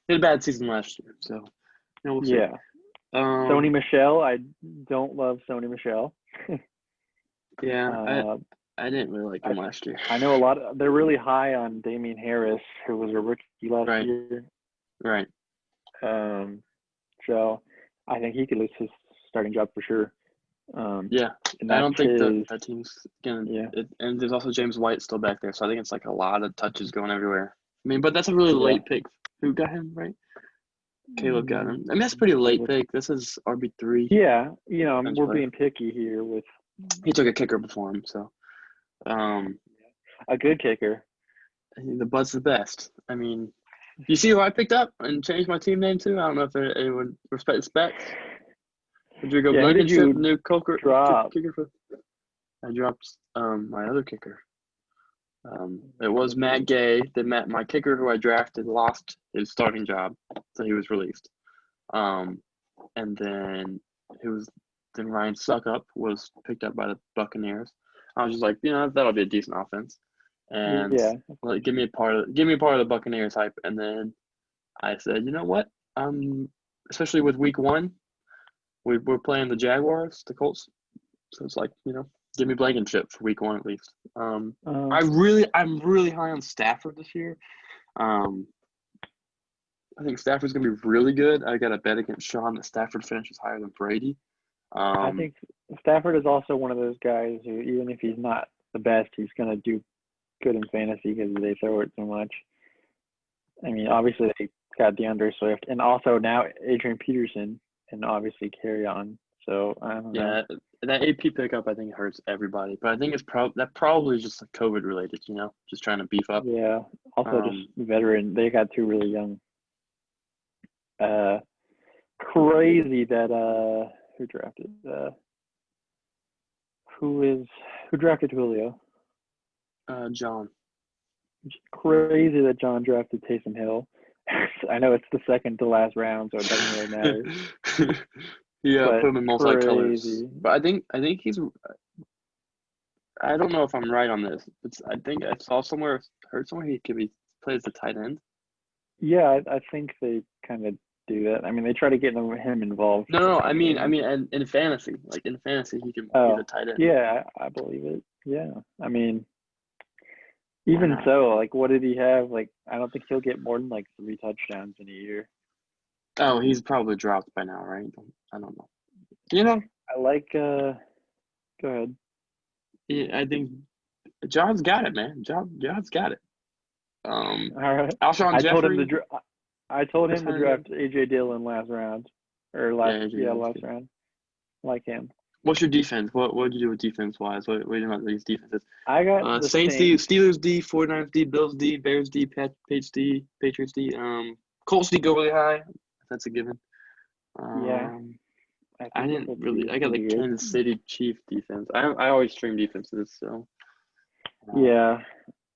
He had a bad season last year, so we'll see. yeah. Sony Michel, I don't love Sony Michel. Yeah, Uh, I didn't really like him last year. I know they're really high on Damian Harris, who was a rookie last Right. year. Right. So I think he could lose his starting job for sure. Yeah, and I don't think his, that team's gonna. Yeah. And there's also James White still back there, so I think it's like a lot of touches going everywhere. I mean, but that's a really late pick. Who got him, right? Caleb got him. I mean, that's a pretty late pick. This is RB3. Yeah, we're being picky here with. He took a kicker before him, so. A good kicker. The Bud's the best. I mean, you see who I picked up and changed my team name to? I don't know if anyone respects specs. Rodrigo Blankenship, new kicker for. I dropped my other kicker. It was Matt Gay. My kicker who I drafted lost his starting job, so he was released. And then Ryan Suckup was picked up by the Buccaneers. I was just like, that'll be a decent offense, and give me a part of the Buccaneers hype. And then I said, you know what? Especially with Week 1, we're playing the Jaguars, the Colts, so it's like, give me Blankenship for Week 1 at least. I'm really high on Stafford this year. I think Stafford's gonna be really good. I got a bet against Sean that Stafford finishes higher than Brady. I think Stafford is also one of those guys who, even if he's not the best, he's gonna do good in fantasy because they throw it so much. I mean, obviously they got DeAndre Swift, and also now Adrian Peterson, and obviously carry on. So I don't know. Yeah, that AP pickup I think hurts everybody, but I think it's probably just like COVID related. Just trying to beef up. Yeah. Also, just veteran. They got 2 really young. Crazy that who drafted who drafted Julio? John. Crazy that John drafted Taysom Hill. I know it's the second to last round, so it doesn't really matter. Yeah, put him in multi-colors. But I think he's. I don't know if I'm right on this. I think I heard somewhere he could be plays the tight end. Yeah, I think they kind of do that. I mean, they try to get him involved. No, I mean, in fantasy, he can be the tight end. Yeah, I believe it. Yeah, I mean, even so, what did he have? I don't think he'll get more than 3 touchdowns in a year. Oh, he's probably dropped by now, right? I don't know. I like. Go ahead. Yeah, I think John's got it, man. John's got it. All right. Alshon Jeffrey. I told him to draft AJ Dillon last round, last round. Like him. What's your defense? What did you do with defense wise? What do you know about these defenses? I got the Saints D, Steelers D, 49ers D, Bills D, Bears D, Patriots D, Colts D go really high. That's a given. Yeah. I didn't really. I got the Kansas City Chief defense. I always stream defenses, so. Yeah.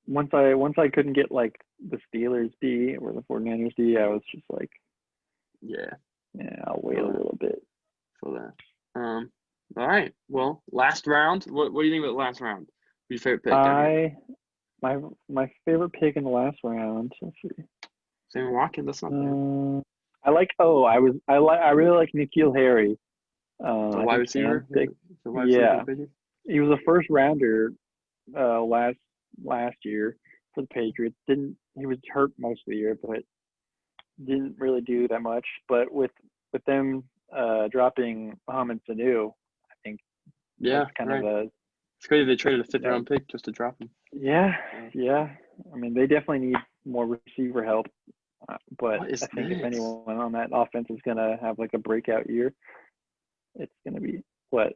Once I couldn't get the Steelers D or the 49ers D, I was just like. Yeah. Yeah, I'll wait a little bit. For that. All right. Well, last round. What do you think about last round? Your favorite pick? My favorite pick in the last round. Let's see. Sammy Watkins. That's not bad. I really like N'Keal Harry. The wide receiver. Yeah, he was a first rounder last year for the Patriots. He was hurt most of the year, but didn't really do that much. But with them dropping Mohamed Sanu, I think that's kind of a. It's crazy they traded a 5th round pick just to drop him. Yeah. I mean, they definitely need more receiver help. But I think if anyone on that offense is gonna have a breakout year, it's gonna be what?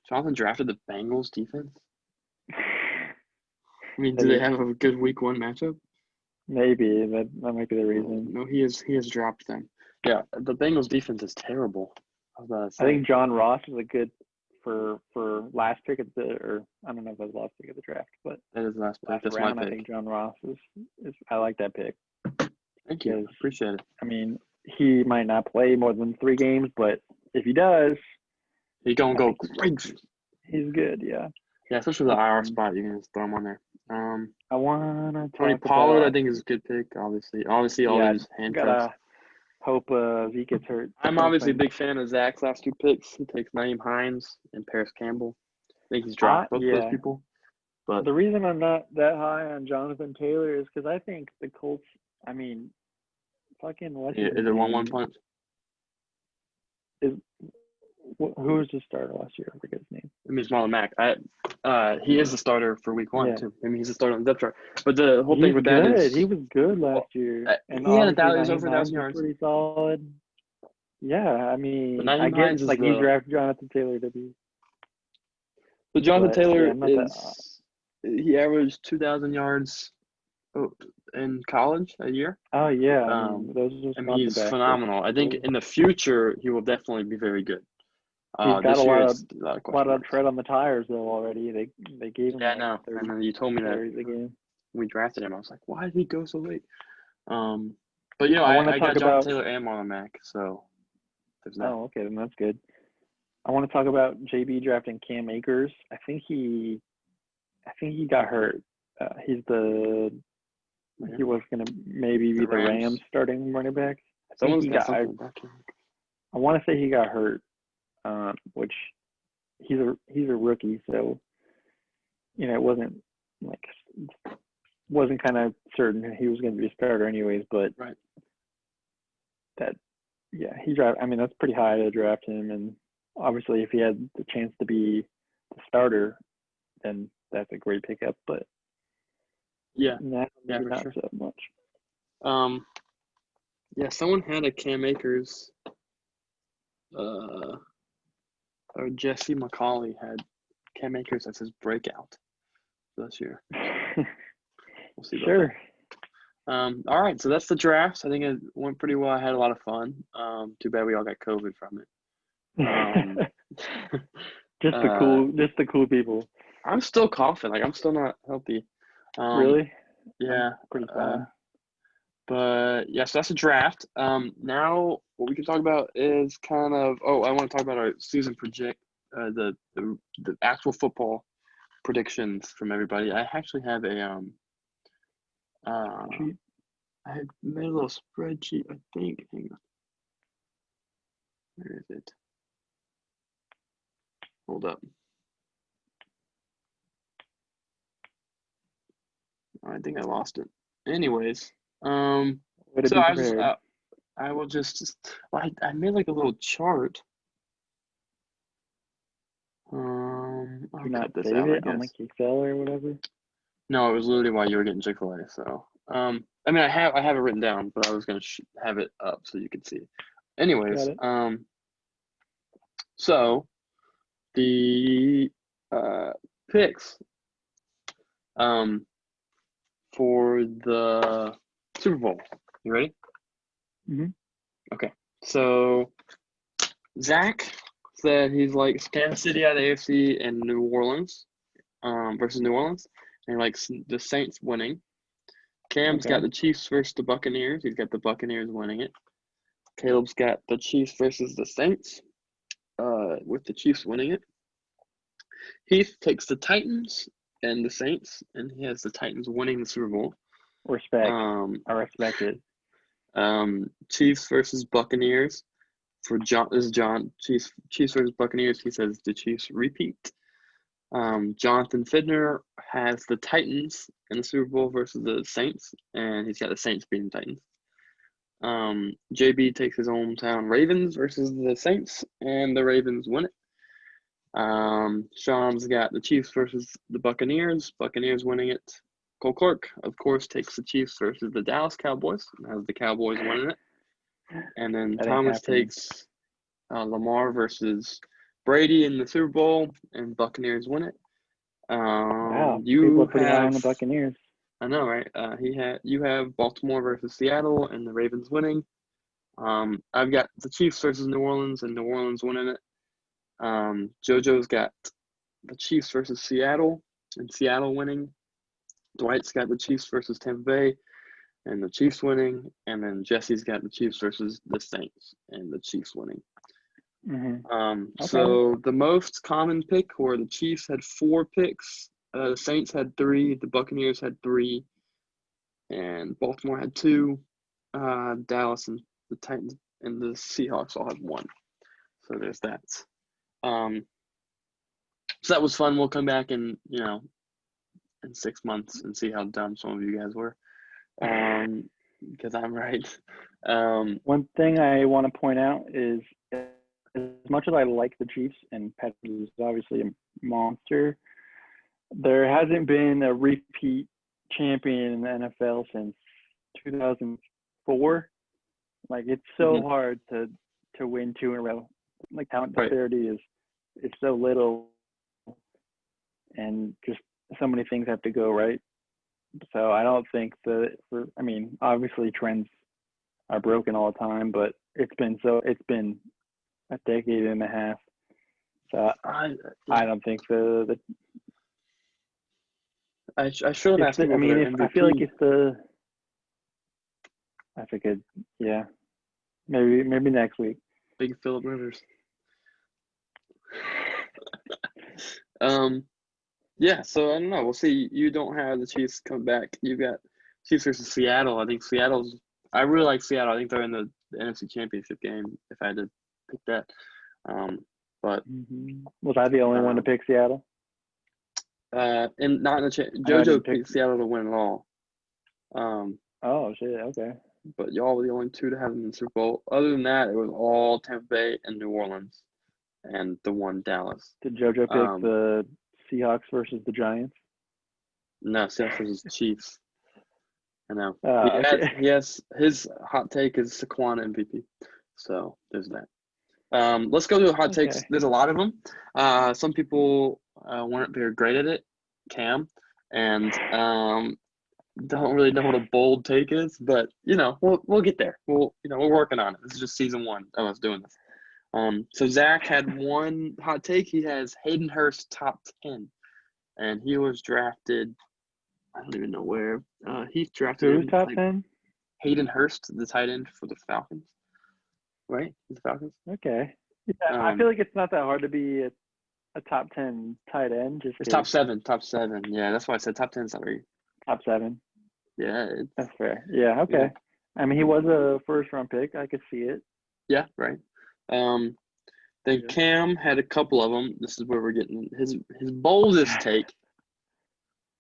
Jonathan drafted the Bengals defense. I mean, do they have a good Week 1 matchup? Maybe that might be the reason. No, he has dropped them. Yeah, the Bengals defense is terrible. I think John Ross is a good for last pick of or I don't know if that's last pick of the draft, but that is last pick. That's round, my pick. I think John Ross is I like that pick. Thank you. Appreciate it. I mean, he might not play more than 3 games, but if he does, he's gonna go crazy. He's good, yeah. Yeah, especially the IR spot, you can just throw him on there. I wanna Tony talk Pollard, I about. think, is a good pick. Obviously, all Yeah, these handcuffs. gotta hope Zeke gets hurt I'm obviously a something. big fan of Zach's last two picks. He takes Naeem Hines and Paris Campbell. I think he's dropped both those Yeah. people. But The reason I'm not that high on Jonathan Taylor is because I think the Colts. I mean, fucking what's his is it 1-1 name punch? is who was the starter last year? I forget his name. I mean, it's Marlon Mack. He is the starter for week 1 Yeah, too. I mean, he's the starter on the depth chart. But the whole thing he's with that good. He is, was good last well, year, and he had obviously he was Naheem over Hines 1,000 is yards. pretty solid. Yeah, I But mean, I Naeem get Hines is like you the. draft Jonathan Taylor to be, But Jonathan but yeah, Taylor I'm not that. is. He averaged 2,000 yards in college a year. Oh yeah, I mean those are I mean, sponsor he's backs. They're phenomenal. I think cool. in the future he will definitely be very good. He's got This year it's a lot of a lot question of marks. tread on the tires though already. They gave him Yeah, I like know. 30 And then you told me that carries a game. we drafted him. I was like, why did he go so late? But I want to I talk got Jonathan about. Taylor and Marlon Mack, so there's that. Oh, okay, then that's good. I want to talk about JB drafting Cam Akers. I think he got hurt. He was gonna maybe be The the Rams Rams. starting running back. Someone's got something back here. I want to say he got hurt, which he's a rookie, so it wasn't kind of certain he was going to be a starter anyways. But Right. that he draft. I mean that's pretty high to draft him, and obviously if he had the chance to be the starter, then that's a great pickup. But Yeah. maybe For not sure. so much. Yeah, someone had a Cam Akers. Or Jesse McCauley had Cam Akers as his breakout this year. We'll see about Sure. that. All right, so that's the draft. I think it went pretty well. I had a lot of fun. Too bad we all got COVID from it. Just the cool people. I'm still coughing. Like I'm still not healthy. Really? Yeah. I'm pretty fine. But yes, that's a draft. Now what we can talk about is kind of. Oh, I want to talk about our season project. The actual football predictions from everybody. I actually have a I had made a little spreadsheet. I think. Hang on. Where is it? Hold up. I think I lost it. Anyways, Way to so be prepared. I will just I made like a little chart. Did I'll you not cut this save out, I it on guess. like Excel or whatever? No, it was literally while you were getting Chick-fil-A. So, I mean, I have it written down, but I was gonna have it up so you could see it. Anyways, Got it. so the picks for the Super Bowl. You ready? Mm-hmm. Okay. So Zach said he's like Kansas City out of the AFC and New Orleans versus New Orleans. And he likes the Saints winning. Cam's got the Chiefs versus the Buccaneers. He's got the Buccaneers winning it. Caleb's got the Chiefs versus the Saints, with the Chiefs winning it. Heath takes the Titans and the Saints, and he has the Titans winning the Super Bowl. Respect. I respect it. Chiefs versus Buccaneers. For John, this is John. Chiefs versus Buccaneers. He says the Chiefs repeat. Jonathan Fidner has the Titans in the Super Bowl versus the Saints, and he's got the Saints beating the Titans. JB takes his hometown Ravens versus the Saints, and the Ravens win it. Sean's got the Chiefs versus the Buccaneers winning it. Cole Clark, of course, takes the Chiefs versus the Dallas Cowboys, and has the Cowboys winning it. And then Thomas takes Lamar versus Brady in the Super Bowl, and Buccaneers win it. Wow, people are pretty high on the Buccaneers. I know, right? You have Baltimore versus Seattle, and the Ravens winning. I've got the Chiefs versus New Orleans, and New Orleans winning it. JoJo's got the Chiefs versus Seattle, and Seattle winning. Dwight's got the Chiefs versus Tampa Bay, and the Chiefs winning. And then Jesse's got the Chiefs versus the Saints, and the Chiefs winning. Mm-hmm. So the most common pick, where the Chiefs had 4 picks, The Saints had 3, the Buccaneers had 3, and Baltimore had 2. Dallas and the Titans and the Seahawks all have 1. So there's that. So that was fun. We'll come back in 6 months and see how dumb some of you guys were. Because I'm right. One thing I want to point out is, as much as I like the Chiefs and Patrick is obviously a monster, there hasn't been a repeat champion in the NFL since 2004. Like, it's so hard to win 2 in a row. Like, talent disparity is so little, and just so many things have to go right. So I don't think obviously trends are broken all the time, but it's been a decade and a half. So I don't think I should have asked people for their MVP. I feel like it's I think maybe next week. Big Phillip Rivers. Yeah, so I don't know. We'll see. You don't have the Chiefs come back. You got Chiefs versus Seattle. I think I really like Seattle. I think they're in the NFC Championship game if I had to pick that. But was I the only one to pick Seattle? And not in the JoJo picked Seattle to win it all. Oh shit! Okay. But y'all were the only 2 to have them in the Super Bowl. Other than that, it was all Tampa Bay and New Orleans, and the 1 Dallas. Did JoJo pick the Seahawks versus the Giants? No, Seahawks versus Chiefs. I know. Okay. His hot take is Saquon MVP. So there's that. Let's go to hot takes. There's a lot of them. Some people weren't very great at it, Cam, and don't really know what a bold take is, but we'll get there. We're working on it. This is just season 1 of us doing this. So Zach had 1 hot take. He has Hayden Hurst top 10, and he was drafted. I don't even know where. He's drafted. Who's top 10? Hayden Hurst, the tight end for the Falcons. Right? The Falcons. Okay. Yeah, I feel like it's not that hard to be a top 10 tight end. It's top 7. Top 7. Yeah, that's why I said top 10 is not very. Top 7. Yeah. That's fair. Yeah, okay. Yeah. I mean, he was a first-round pick. I could see it. Yeah, right. Then Cam had a couple of them. This is where we're getting his boldest take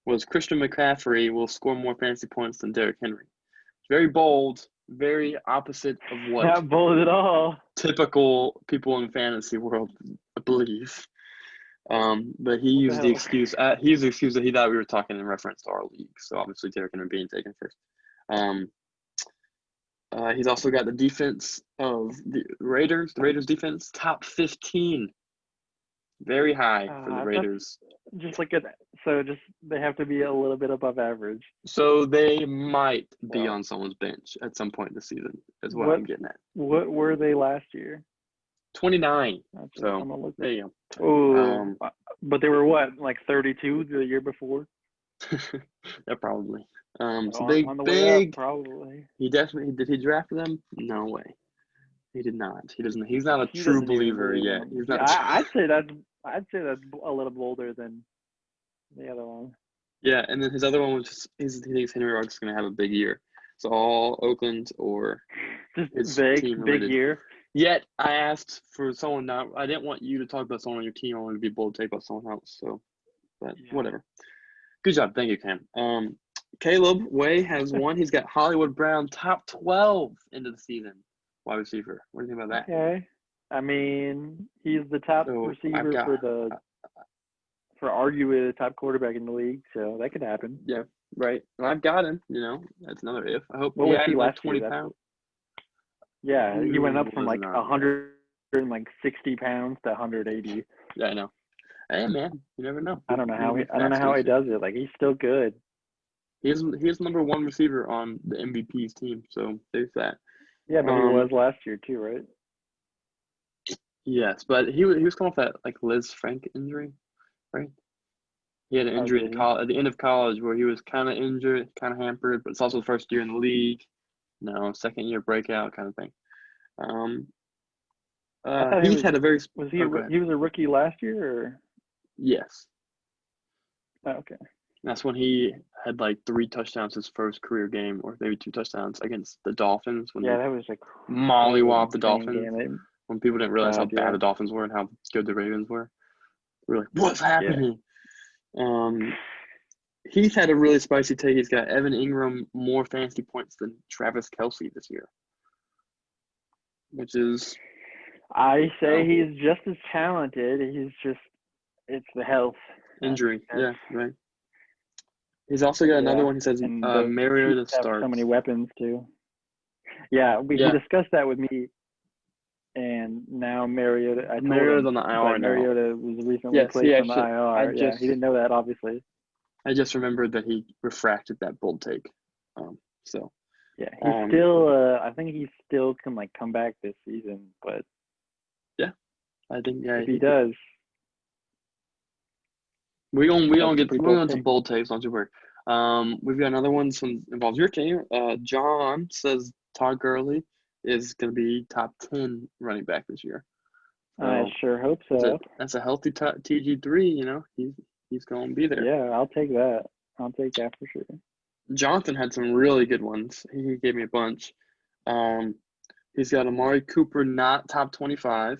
was Christian McCaffrey will score more fantasy points than Derrick Henry. Very bold, very opposite of what not bold at all. Typical people in fantasy world believe. But he used the excuse. That he thought we were talking in reference to our league. So obviously Derrick Henry being taken first. He's also got the defense of the Raiders. The Raiders defense top 15, very high for the Raiders. They have to be a little bit above average. So they might be on someone's bench at some point this season. Is what I'm getting at. What were they last year? 29. So there you go. Oh, but they were what, like 32 the year before? Yeah, probably. So on big. Way up, probably. He definitely did. He draft them? No way. He did not. He doesn't. He's not a true believer yet. He's not. I'd say that's a little bolder than the other one. Yeah, and then his other one was just he thinks Henry Ruggs is going to have a big year. So all Oakland or just big year. Yet I asked for someone not. I didn't want you to talk about someone on your team. I wanted to be bold to take about someone else. So, but whatever. Good job. Thank you, Cam. Caleb Way has 1. He's got Hollywood Brown top 12 into the season. Wide receiver. What do you think about that? Okay. I mean, he's the top receiver for arguably the top quarterback in the league, so that could happen. Yeah, right. Well, I've got him. That's another if. I hope. What was he last 20 year? pounds. Yeah, he went up from like 160 pounds to 180. Yeah, I know. Hey man, you never know. I don't know how he does it. Like, he's still good. He is number 1 receiver on the MVP's team, so there's that. Yeah, but he was last year too, right? Yes, but he was coming off that like Liz Frank injury, right? He had an injury at the end of college where he was kind of injured, kind of hampered, but it's also the first year in the league. Second year breakout kind of thing. He had a very. He was a rookie last year, or? Yes. Okay. That's when he had like 3 touchdowns his first career game, or maybe 2 touchdowns against the Dolphins when Yeah, they that was mollywopped the insane Dolphins. game. When people didn't realize how God, bad yeah. the Dolphins were and how good the Ravens were. We were like, what's Yeah. happening? He's had a really spicy take. He's got Evan Ingram more fantasy points than Travis Kelce this year, which is I say he's just as talented. It's the health. injury. Yeah, right. He's also got another one. He says And the Mariota Chiefs have starts. so many weapons too. Yeah, he discussed that with me, and now Mariota. I told Mariota's him on the IR now. Mariota was recently placed on the IR. He didn't know that, obviously. I just remembered that he refracted that bold take. So. Yeah, he's still. I think he still can come back this season, but. Yeah, I think if he does. We don't get to bold takes, don't you worry. We've got another one involves your team. John says Todd Gurley is going to be top 10 running back this year. So I sure hope so. That's a healthy TG3. He's going to be there. Yeah, I'll take that. I'll take that for sure. Jonathan had some really good ones. He gave me a bunch. He's got Amari Cooper not top 25.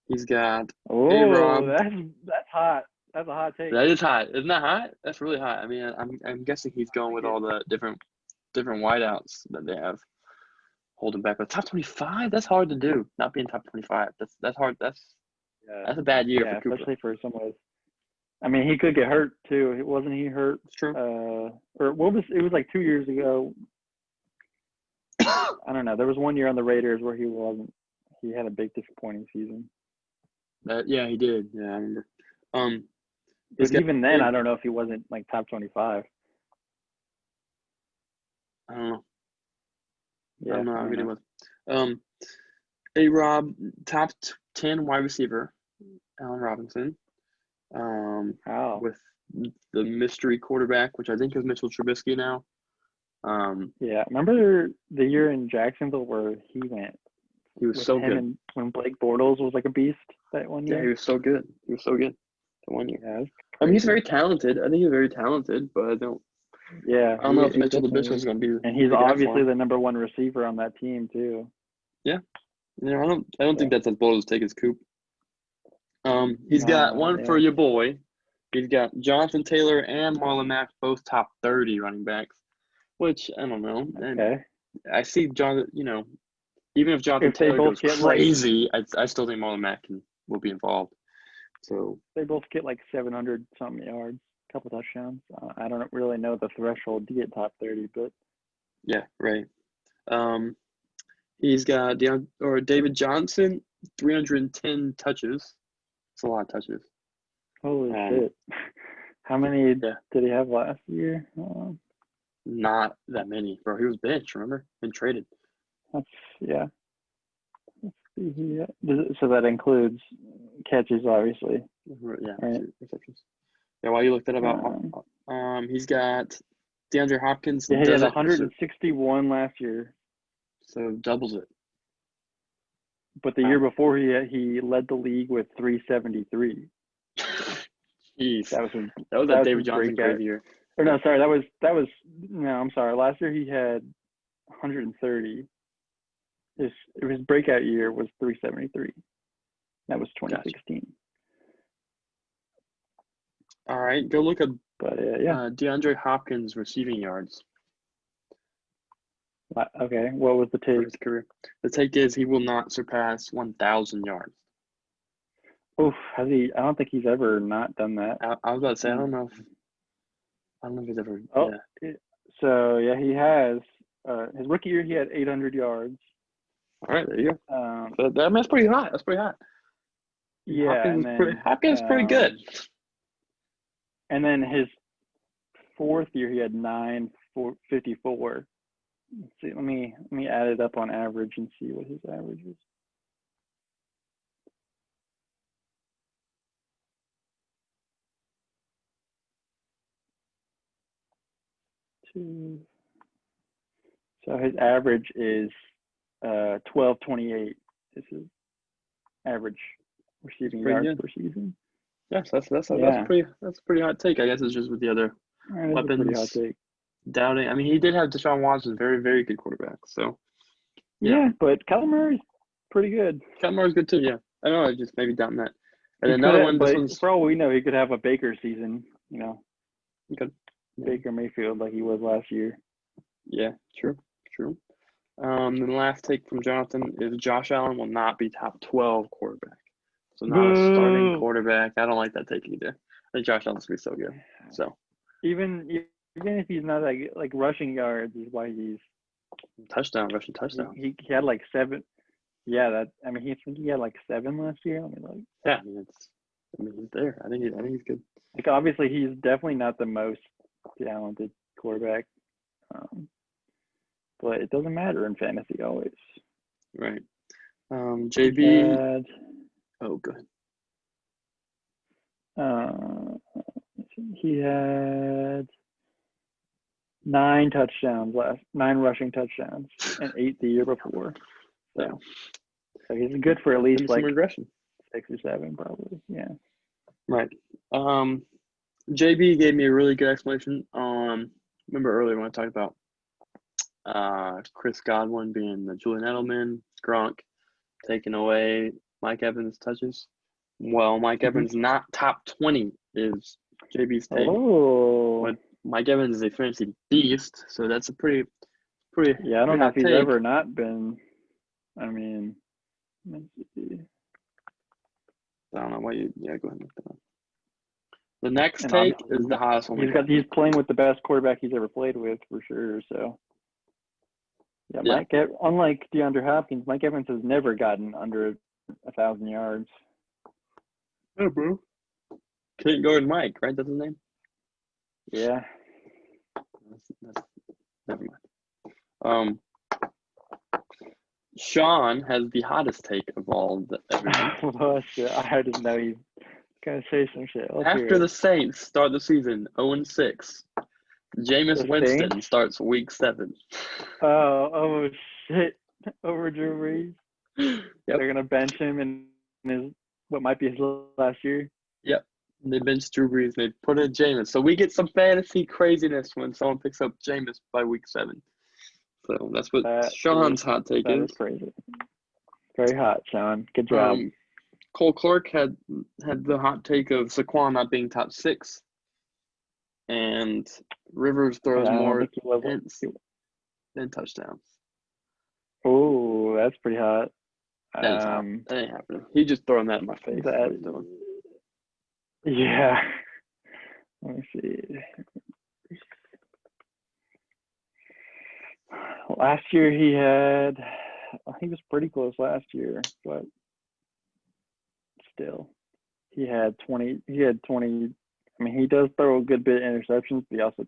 He's got A-Rob. That's hot. That's a hot take. That is hot. Isn't that hot? That's really hot. I mean, I'm guessing he's going with all the different wideouts that they have holding back. But top 25, that's hard to do. Not being top 25, that's hard. That's a bad year for Cooper. Especially for someone. I mean, he could get hurt too. Wasn't he hurt? True. Or what was it? Was like 2 years ago. I don't know. There was 1 year on the Raiders where he wasn't. He had a big disappointing season. Yeah, he did. Yeah, I remember. But even then, I don't know if he wasn't top 25. I don't know. Yeah, I don't know how good he was. A-Rob, top 10 wide receiver, Allen Robinson. With the mystery quarterback, which I think is Mitchell Trubisky now. Yeah, remember the year in Jacksonville where he went? He was so good. And when Blake Bortles was like a beast that 1 year. Yeah, he was so good. That 1 year. Yeah, I mean, he's very talented. I think he's very talented, but I don't. Yeah, I don't know if Mitchell Trubisky is going to be. And he's obviously the number 1 receiver on that team too. Yeah, I don't think that's as bold as take his Coop. He's got one for your boy. He's got Jonathan Taylor and Marlon Mack, both top 30 running backs, which I don't know. Okay. I see Jonathan. Even if Jonathan Taylor goes crazy, I still think Marlon Mack will be involved. So they both get 700 something yards, a couple touchdowns. I don't really know the threshold to get top 30, but yeah, right. He's got David Johnson, 310 touches. It's a lot of touches. Holy shit! How many did he have last year? Not that many, bro. He was benched. Remember, been traded. Let's see here. So that includes catches, obviously. Yeah, right. receptions. Yeah, while you looked that up, he's got DeAndre Hopkins. Yeah, he had 161 last year. So doubles it. But the year before, he led the league with 373. Jeez, that was that David Johnson crazy year. Or no, sorry, that was no. I'm sorry. Last year he had 130. His breakout year was 373. That was 2016. Gotcha. All right, go look at DeAndre Hopkins receiving yards. Okay, what was the take? For his career. The take is he will not surpass 1,000 yards. Oof, has he? I don't think he's ever not done that. I was about to say I don't know if he's ever. Oh, yeah. So yeah, he has. His rookie year, he had 800 yards. All right, there you go. That's pretty hot. That's pretty hot. Yeah, Hopkins pretty good. And then his fourth year, he had 954. Let's see. Let me add it up on average and see what his average is. So his average is 1228. This is average receiving yards per season. Yes, that's Yeah, a pretty hot take. I guess it's just with the other that is a pretty hot weapons take. doubting. I mean, he did have Deshaun Watson, very very good quarterback. So yeah, Yeah, but Kyler Murray's pretty good. Kellen good too. Yeah, I don't know. I just maybe doubting that. And He then could another have, one. This but one's for all we know, he could have a Baker season. good. Yeah, Baker Mayfield like he was last year. yeah, true, true. And the last take from Jonathan is Josh Allen will not be top 12 quarterback. So not a starting Boo! quarterback. I don't like that take either. I think Josh Allen's gonna be so good. So Even if he's not like rushing yards is why touchdown, rushing he, touchdown. he had like 7. Yeah, I think he had like 7 last year. I mean, Yeah, I mean he's there. I think he's good. like obviously he's definitely not the most talented quarterback, um, but it doesn't matter in fantasy always. Right. He JB. had Oh, good. uh, he had 9 rushing touchdowns, and 8 the year before. Yeah. So he's good for at least Some like regression. 6 or 7, probably. Yeah. Right. JB gave me a really good explanation. Remember earlier when I talked about Chris Godwin being the Julian Edelman, Gronk taking away Mike Evans' touches. Well, Mike Mm-hmm. Evans not top 20 is JB's take. Oh. But Mike Evans is a fantasy beast, so that's a pretty Yeah, I don't know if hot he's take. ever not been. I mean, let's see. I don't know why you. Yeah, go ahead and look that up. The next And take obviously is the hottest one we got. he's playing with the best quarterback he's ever played with for sure. So yeah, Yeah. unlike DeAndre Hopkins, Mike Evans has never gotten under 1,000 yards. Yeah, bro. Can't go with Mike, right? That's his name. Yeah. That's never mind. Sean has the hottest take of all the everything. Well, shit, I didn't know he was gonna say some shit. Let's hear After it. the Saints start the season 0-6, Jameis The Winston Saints? starts week 7. Oh shit! Over Drew Brees. Yep. They're gonna bench him in his what might be his last year. Yep. They benched Drew Brees. They put in Jameis. So we get some fantasy craziness when someone picks up Jameis by week 7. So that's what Sean's hot take That is. is crazy. Very hot, Sean. Good job. Cole Clark had the hot take of Saquon not being top 6. And Rivers throws more hints than touchdowns. Oh, that's pretty hot. That ain't happening. He just throwing that in my face. That's what he's doing. Yeah. Let me see. Last year he was pretty close last year, but still. He had 20. I mean, he does throw a good bit of interceptions, but he also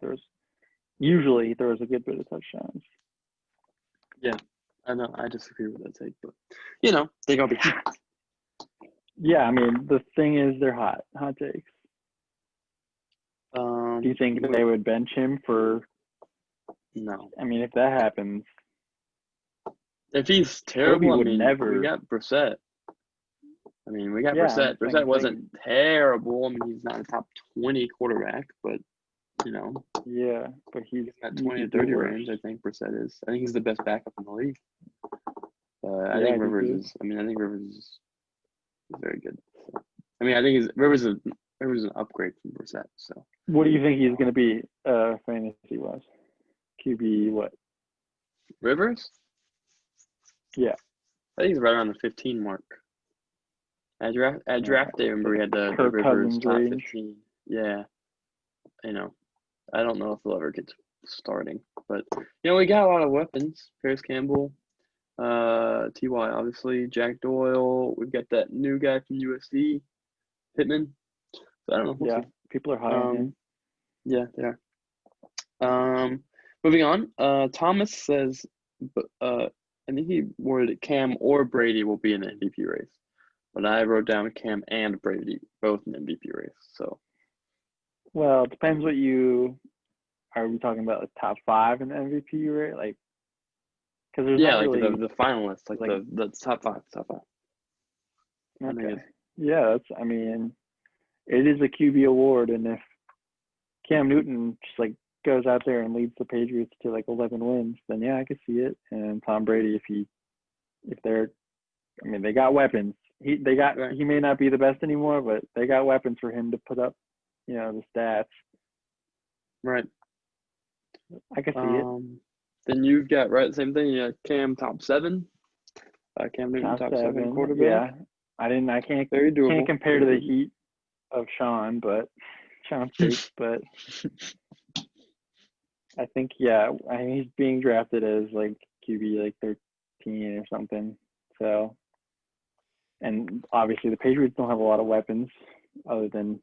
usually he throws a good bit of touchdowns. Yeah, I know. I disagree with that take, but they're gonna be hot. Yeah, I mean, the thing is, they're hot takes. Do you think they would bench him for? No. I mean, if that happens, if he's terrible, we got Brissett. I mean, we got Brissett. Brissett wasn't terrible. I mean, he's not a top 20 quarterback, but Yeah, but he's at 20 and 30 range. I think Brissett is. I think he's the best backup in the league. I think Rivers is. I think Rivers is very good. So, I think Rivers is an upgrade from Brissett. So, what do you think he's going to be fantasy wise? QB what? Rivers? Yeah, I think he's right around the 15 mark. At draft day, remember we had the Rivers top range. 15. Yeah, I don't know if he'll ever get starting, but we got a lot of weapons. Paris Campbell, Ty obviously, Jack Doyle. We've got that new guy from USC, Pittman. So I don't know. We'll see. People are high on him. Yeah, they are. Moving on. Thomas says, I think he worded it, Cam or Brady will be in the MVP race. But I wrote down Cam and Brady, both in the MVP race. So, well, it depends what are we talking about, like top 5 in the MVP rate? Like, because there's not really the finalists, like the top 5. Okay. Yeah, it is a QB award, and if Cam Newton just like goes out there and leads the Patriots to like 11 wins, then yeah, I could see it. And Tom Brady, if they're, I mean, they got weapons. He may not be the best anymore, but they got weapons for him to put up, the stats. Right. I can see it. Then you've got the same thing. Yeah, Cam top 7. Cam Newton top 7 quarterback. Yeah, I can't Very doable. can't compare to the heat of Sean State, but I think he's being drafted as like QB like 13 or something. So, and obviously the Patriots don't have a lot of weapons other than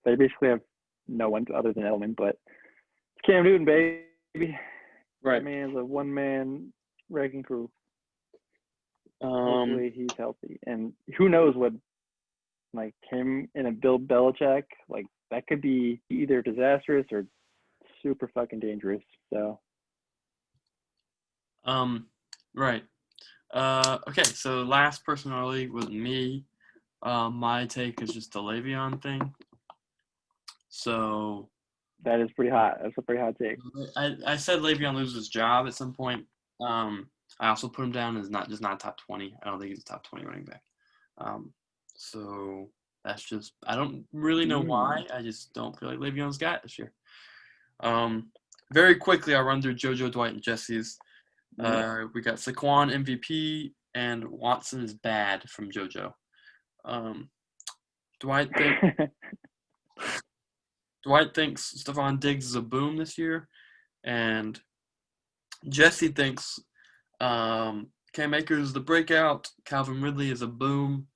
they basically have no one other than Edelman, but it's Cam Newton, baby. Right. That man's a one-man wrecking crew. Hopefully he's healthy, and who knows what, like him in a Bill Belichick, like that could be either disastrous or super fucking dangerous. So, right. Okay, so last person in our league was me. My take is just the Le'Veon thing. So that is pretty hot. That's a pretty hot take. I said Le'Veon loses his job at some point. I also put him down as not top 20. I don't think he's a top 20 running back. So that's just, I don't really know why. I just don't feel like Le'Veon's got it this year. Very quickly, I'll run through JoJo, Dwight, and Jesse's. We got Saquon MVP and Watson is bad from JoJo. Dwight thinks Stephon Diggs is a boom this year, and Jesse thinks Cam Akers is the breakout, Calvin Ridley is a boom,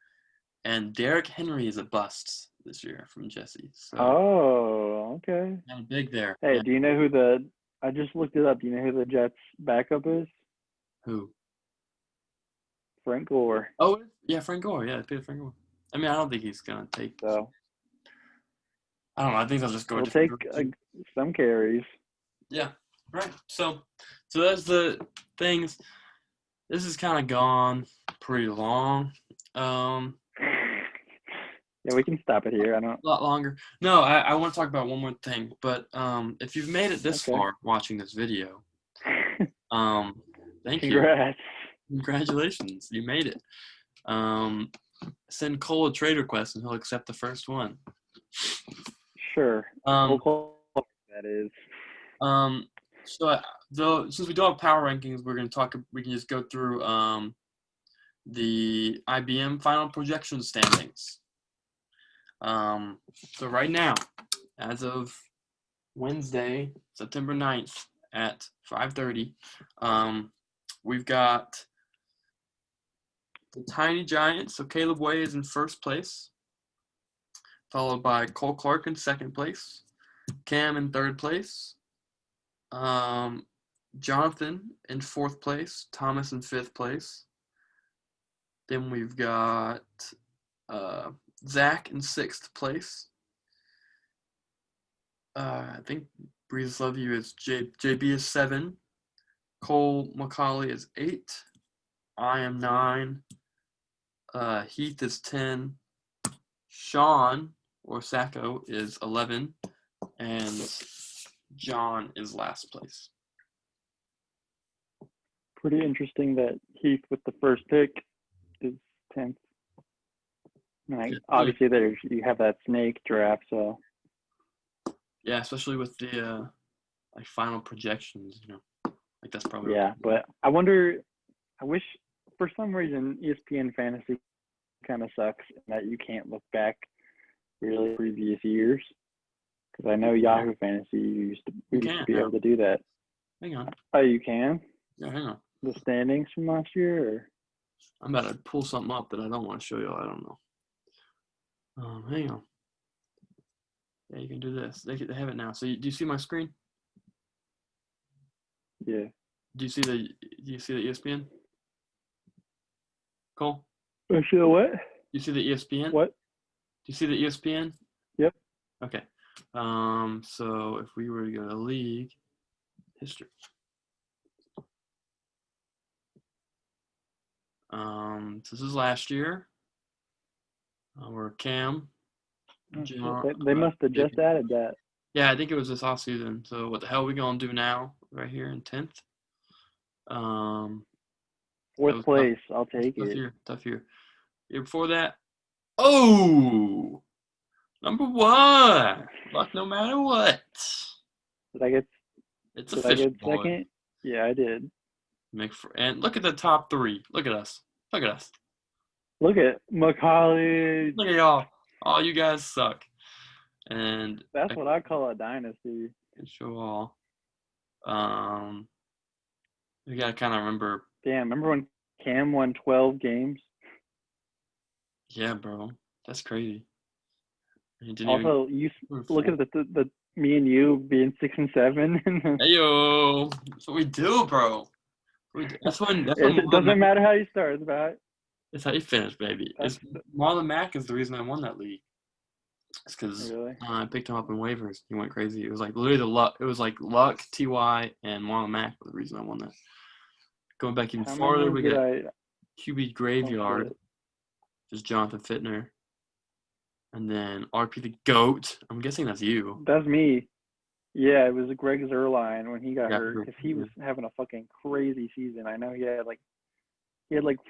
and Derrick Henry is a bust this year from Jesse. So, okay. Kind of big there. Hey, do you know who I just looked it up. Do you know who the Jets' backup is? Who? Frank Gore. Oh, yeah, Frank Gore. Yeah, Peter Frank Gore. I mean, I don't think he's going to take. So. I don't know. I think they'll just go. He'll take some carries. Yeah, right. So that's the things. This has kind of gone pretty long. Yeah, we can stop it here. A lot longer. No, I want to talk about one more thing. But if you've made it this far watching this video, thank Congrats. you. Congratulations, you made it. Send Cole a trade request and he'll accept the first one. Sure. That is. So since we don't have power rankings, we can just go through the IBM final projection standings. So right now, as of Wednesday, September 9th at 5:30, we've got the Tiny Giants. So Caleb Way is in first place, followed by Cole Clark in second place, Cam in third place, Jonathan in fourth place, Thomas in fifth place. Then we've got Zach in sixth place. I think Breeze Love You is JB is 7. Cole McCauley is 8. I am 9. Heath is 10. Sean or Sacco is 11. And John is last place. Pretty interesting that Heath with the first pick is 10th. Obviously, you have that snake draft, so. Yeah, especially with the final projections, like that's probably. Yeah, but I wish for some reason ESPN Fantasy kind of sucks in that you can't look back really previous years. Because I know Yahoo Fantasy used to be able to do that. Hang on. Oh, you can? Yeah, hang on. The standings from last year? Or? I'm about to pull something up that I don't want to show y'all. I don't know. Hang on. Yeah, you can do this. They have it now. So do you see my screen? Yeah. Do you see the ESPN? Cole? I see the what? You see the ESPN? What? Do you see the ESPN? Yep. Okay. So if we were to go to league history. So this is last year. Where Cam They must have just added that. Yeah, I think it was this off season. So what the hell are we gonna do now? Right here in 10th. Fourth place. I'll take tough it. year. Tough year. Year before that. Oh, number 1. Luck no matter what. Did I get? It's Did I official, get boy. second? Yeah, I did. And look at the top 3. Look at us. Look at us. Look at McCauley. Look at y'all. All you guys suck. And That's what I call a dynasty. can show all. You gotta kind of remember. Damn, remember when Cam won 12 games? Yeah, bro, that's crazy. Also, you look at the me and you being 6 and 7. Hey yo, that's what we do, bro. That's when. It doesn't matter how you start. It's about. It's how you finish, baby. Marlon Mack is the reason I won that league. It's because I picked him up in waivers. He went crazy. It was like literally the luck. It was like Luck, Ty, and Marlon Mack were the reason I won that. Going back even farther, we got QB Graveyard, just Jonathan Fittner, and then RP the GOAT. I'm guessing that's you. That's me. Yeah, it was Greg Zuerlein when he got hurt because he was having a fucking crazy season. I know he had like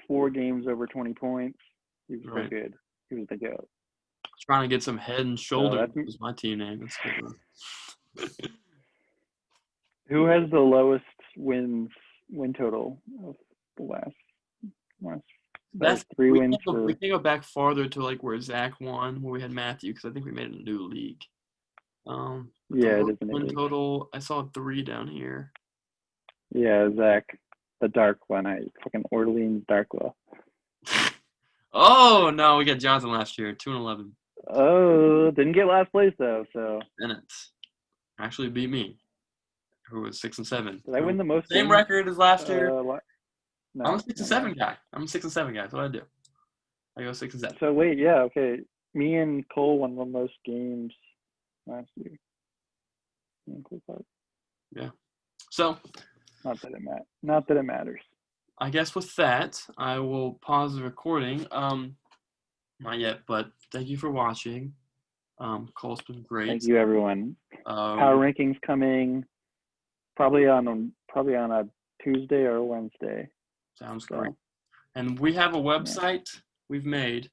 4 games over 20 points. He was so good. He was the GOAT. Trying to get some Head and Shoulders was my team name. That's good. Who has the lowest win total of the last 3 wins? We can go back farther to like where Zach won, where we had Matthew, because I think we made a new league. Yeah, it is a new win league. total. I saw 3 down here. Yeah, Zach, the dark one. Fucking Orleans Darkwa. Oh no, we got Johnson last year, 2-11. Oh, didn't get last place though. So Bennett actually beat me, who was 6 and 7. Did I win the most? Same record as last year. No, I'm a 6 and 7 guy. That's what I do. I go 6 and 7. So wait, yeah, okay. Me and Cole won the most games last year. Yeah. So. Not that it matters. I guess with that, I will pause the recording. Not yet, but thank you for watching. Cole's been great. Thank you, everyone. Power rankings coming probably on a Tuesday or Wednesday. Sounds great. And we have a website we've made.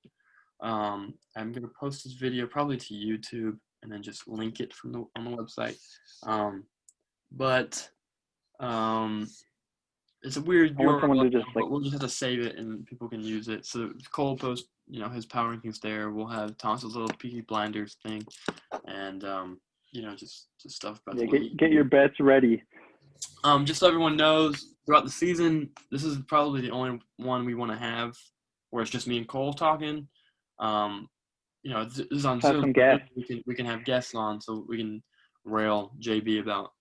I'm gonna post this video probably to YouTube and then just link it on the website. But it's a weird URL, but we'll just have to save it and people can use it. So Cole posts, his power rankings there. We'll have Thomas's little Peaky Blinders thing, and just stuff about the league. Get your bets ready. Just so everyone knows, throughout the season, this is probably the only one we want to have where it's just me and Cole talking. This is on Zoom. Some guests. We can have guests on so we can rail JB about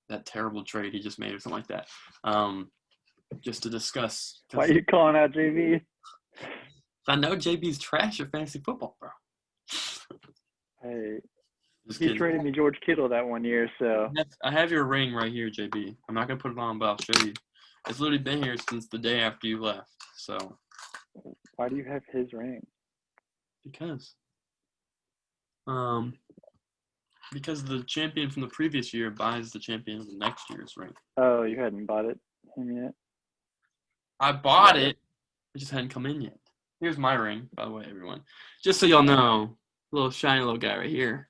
that terrible trade he just made or something like that. Just to discuss. Why are you calling out JB? I know JB's trash at fantasy football, bro. Hey, he traded me George Kittle that one year, so. I have your ring right here, JB. I'm not gonna put it on, but I'll show you. It's literally been here since the day after you left. So. Why do you have his ring? Because the champion from the previous year buys the champion of the next year's ring. Oh, you hadn't bought it yet? I bought it. It just hadn't come in yet. Here's my ring, by the way, everyone. Just so y'all know, little shiny little guy right here.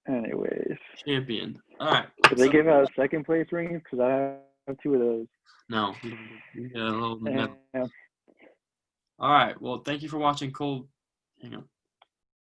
Anyways. Champion. All right. Did they give out second place rings? Because I have 2 of those. No. You got a little medal. All right. Well, thank you for watching, Cole. Hang on.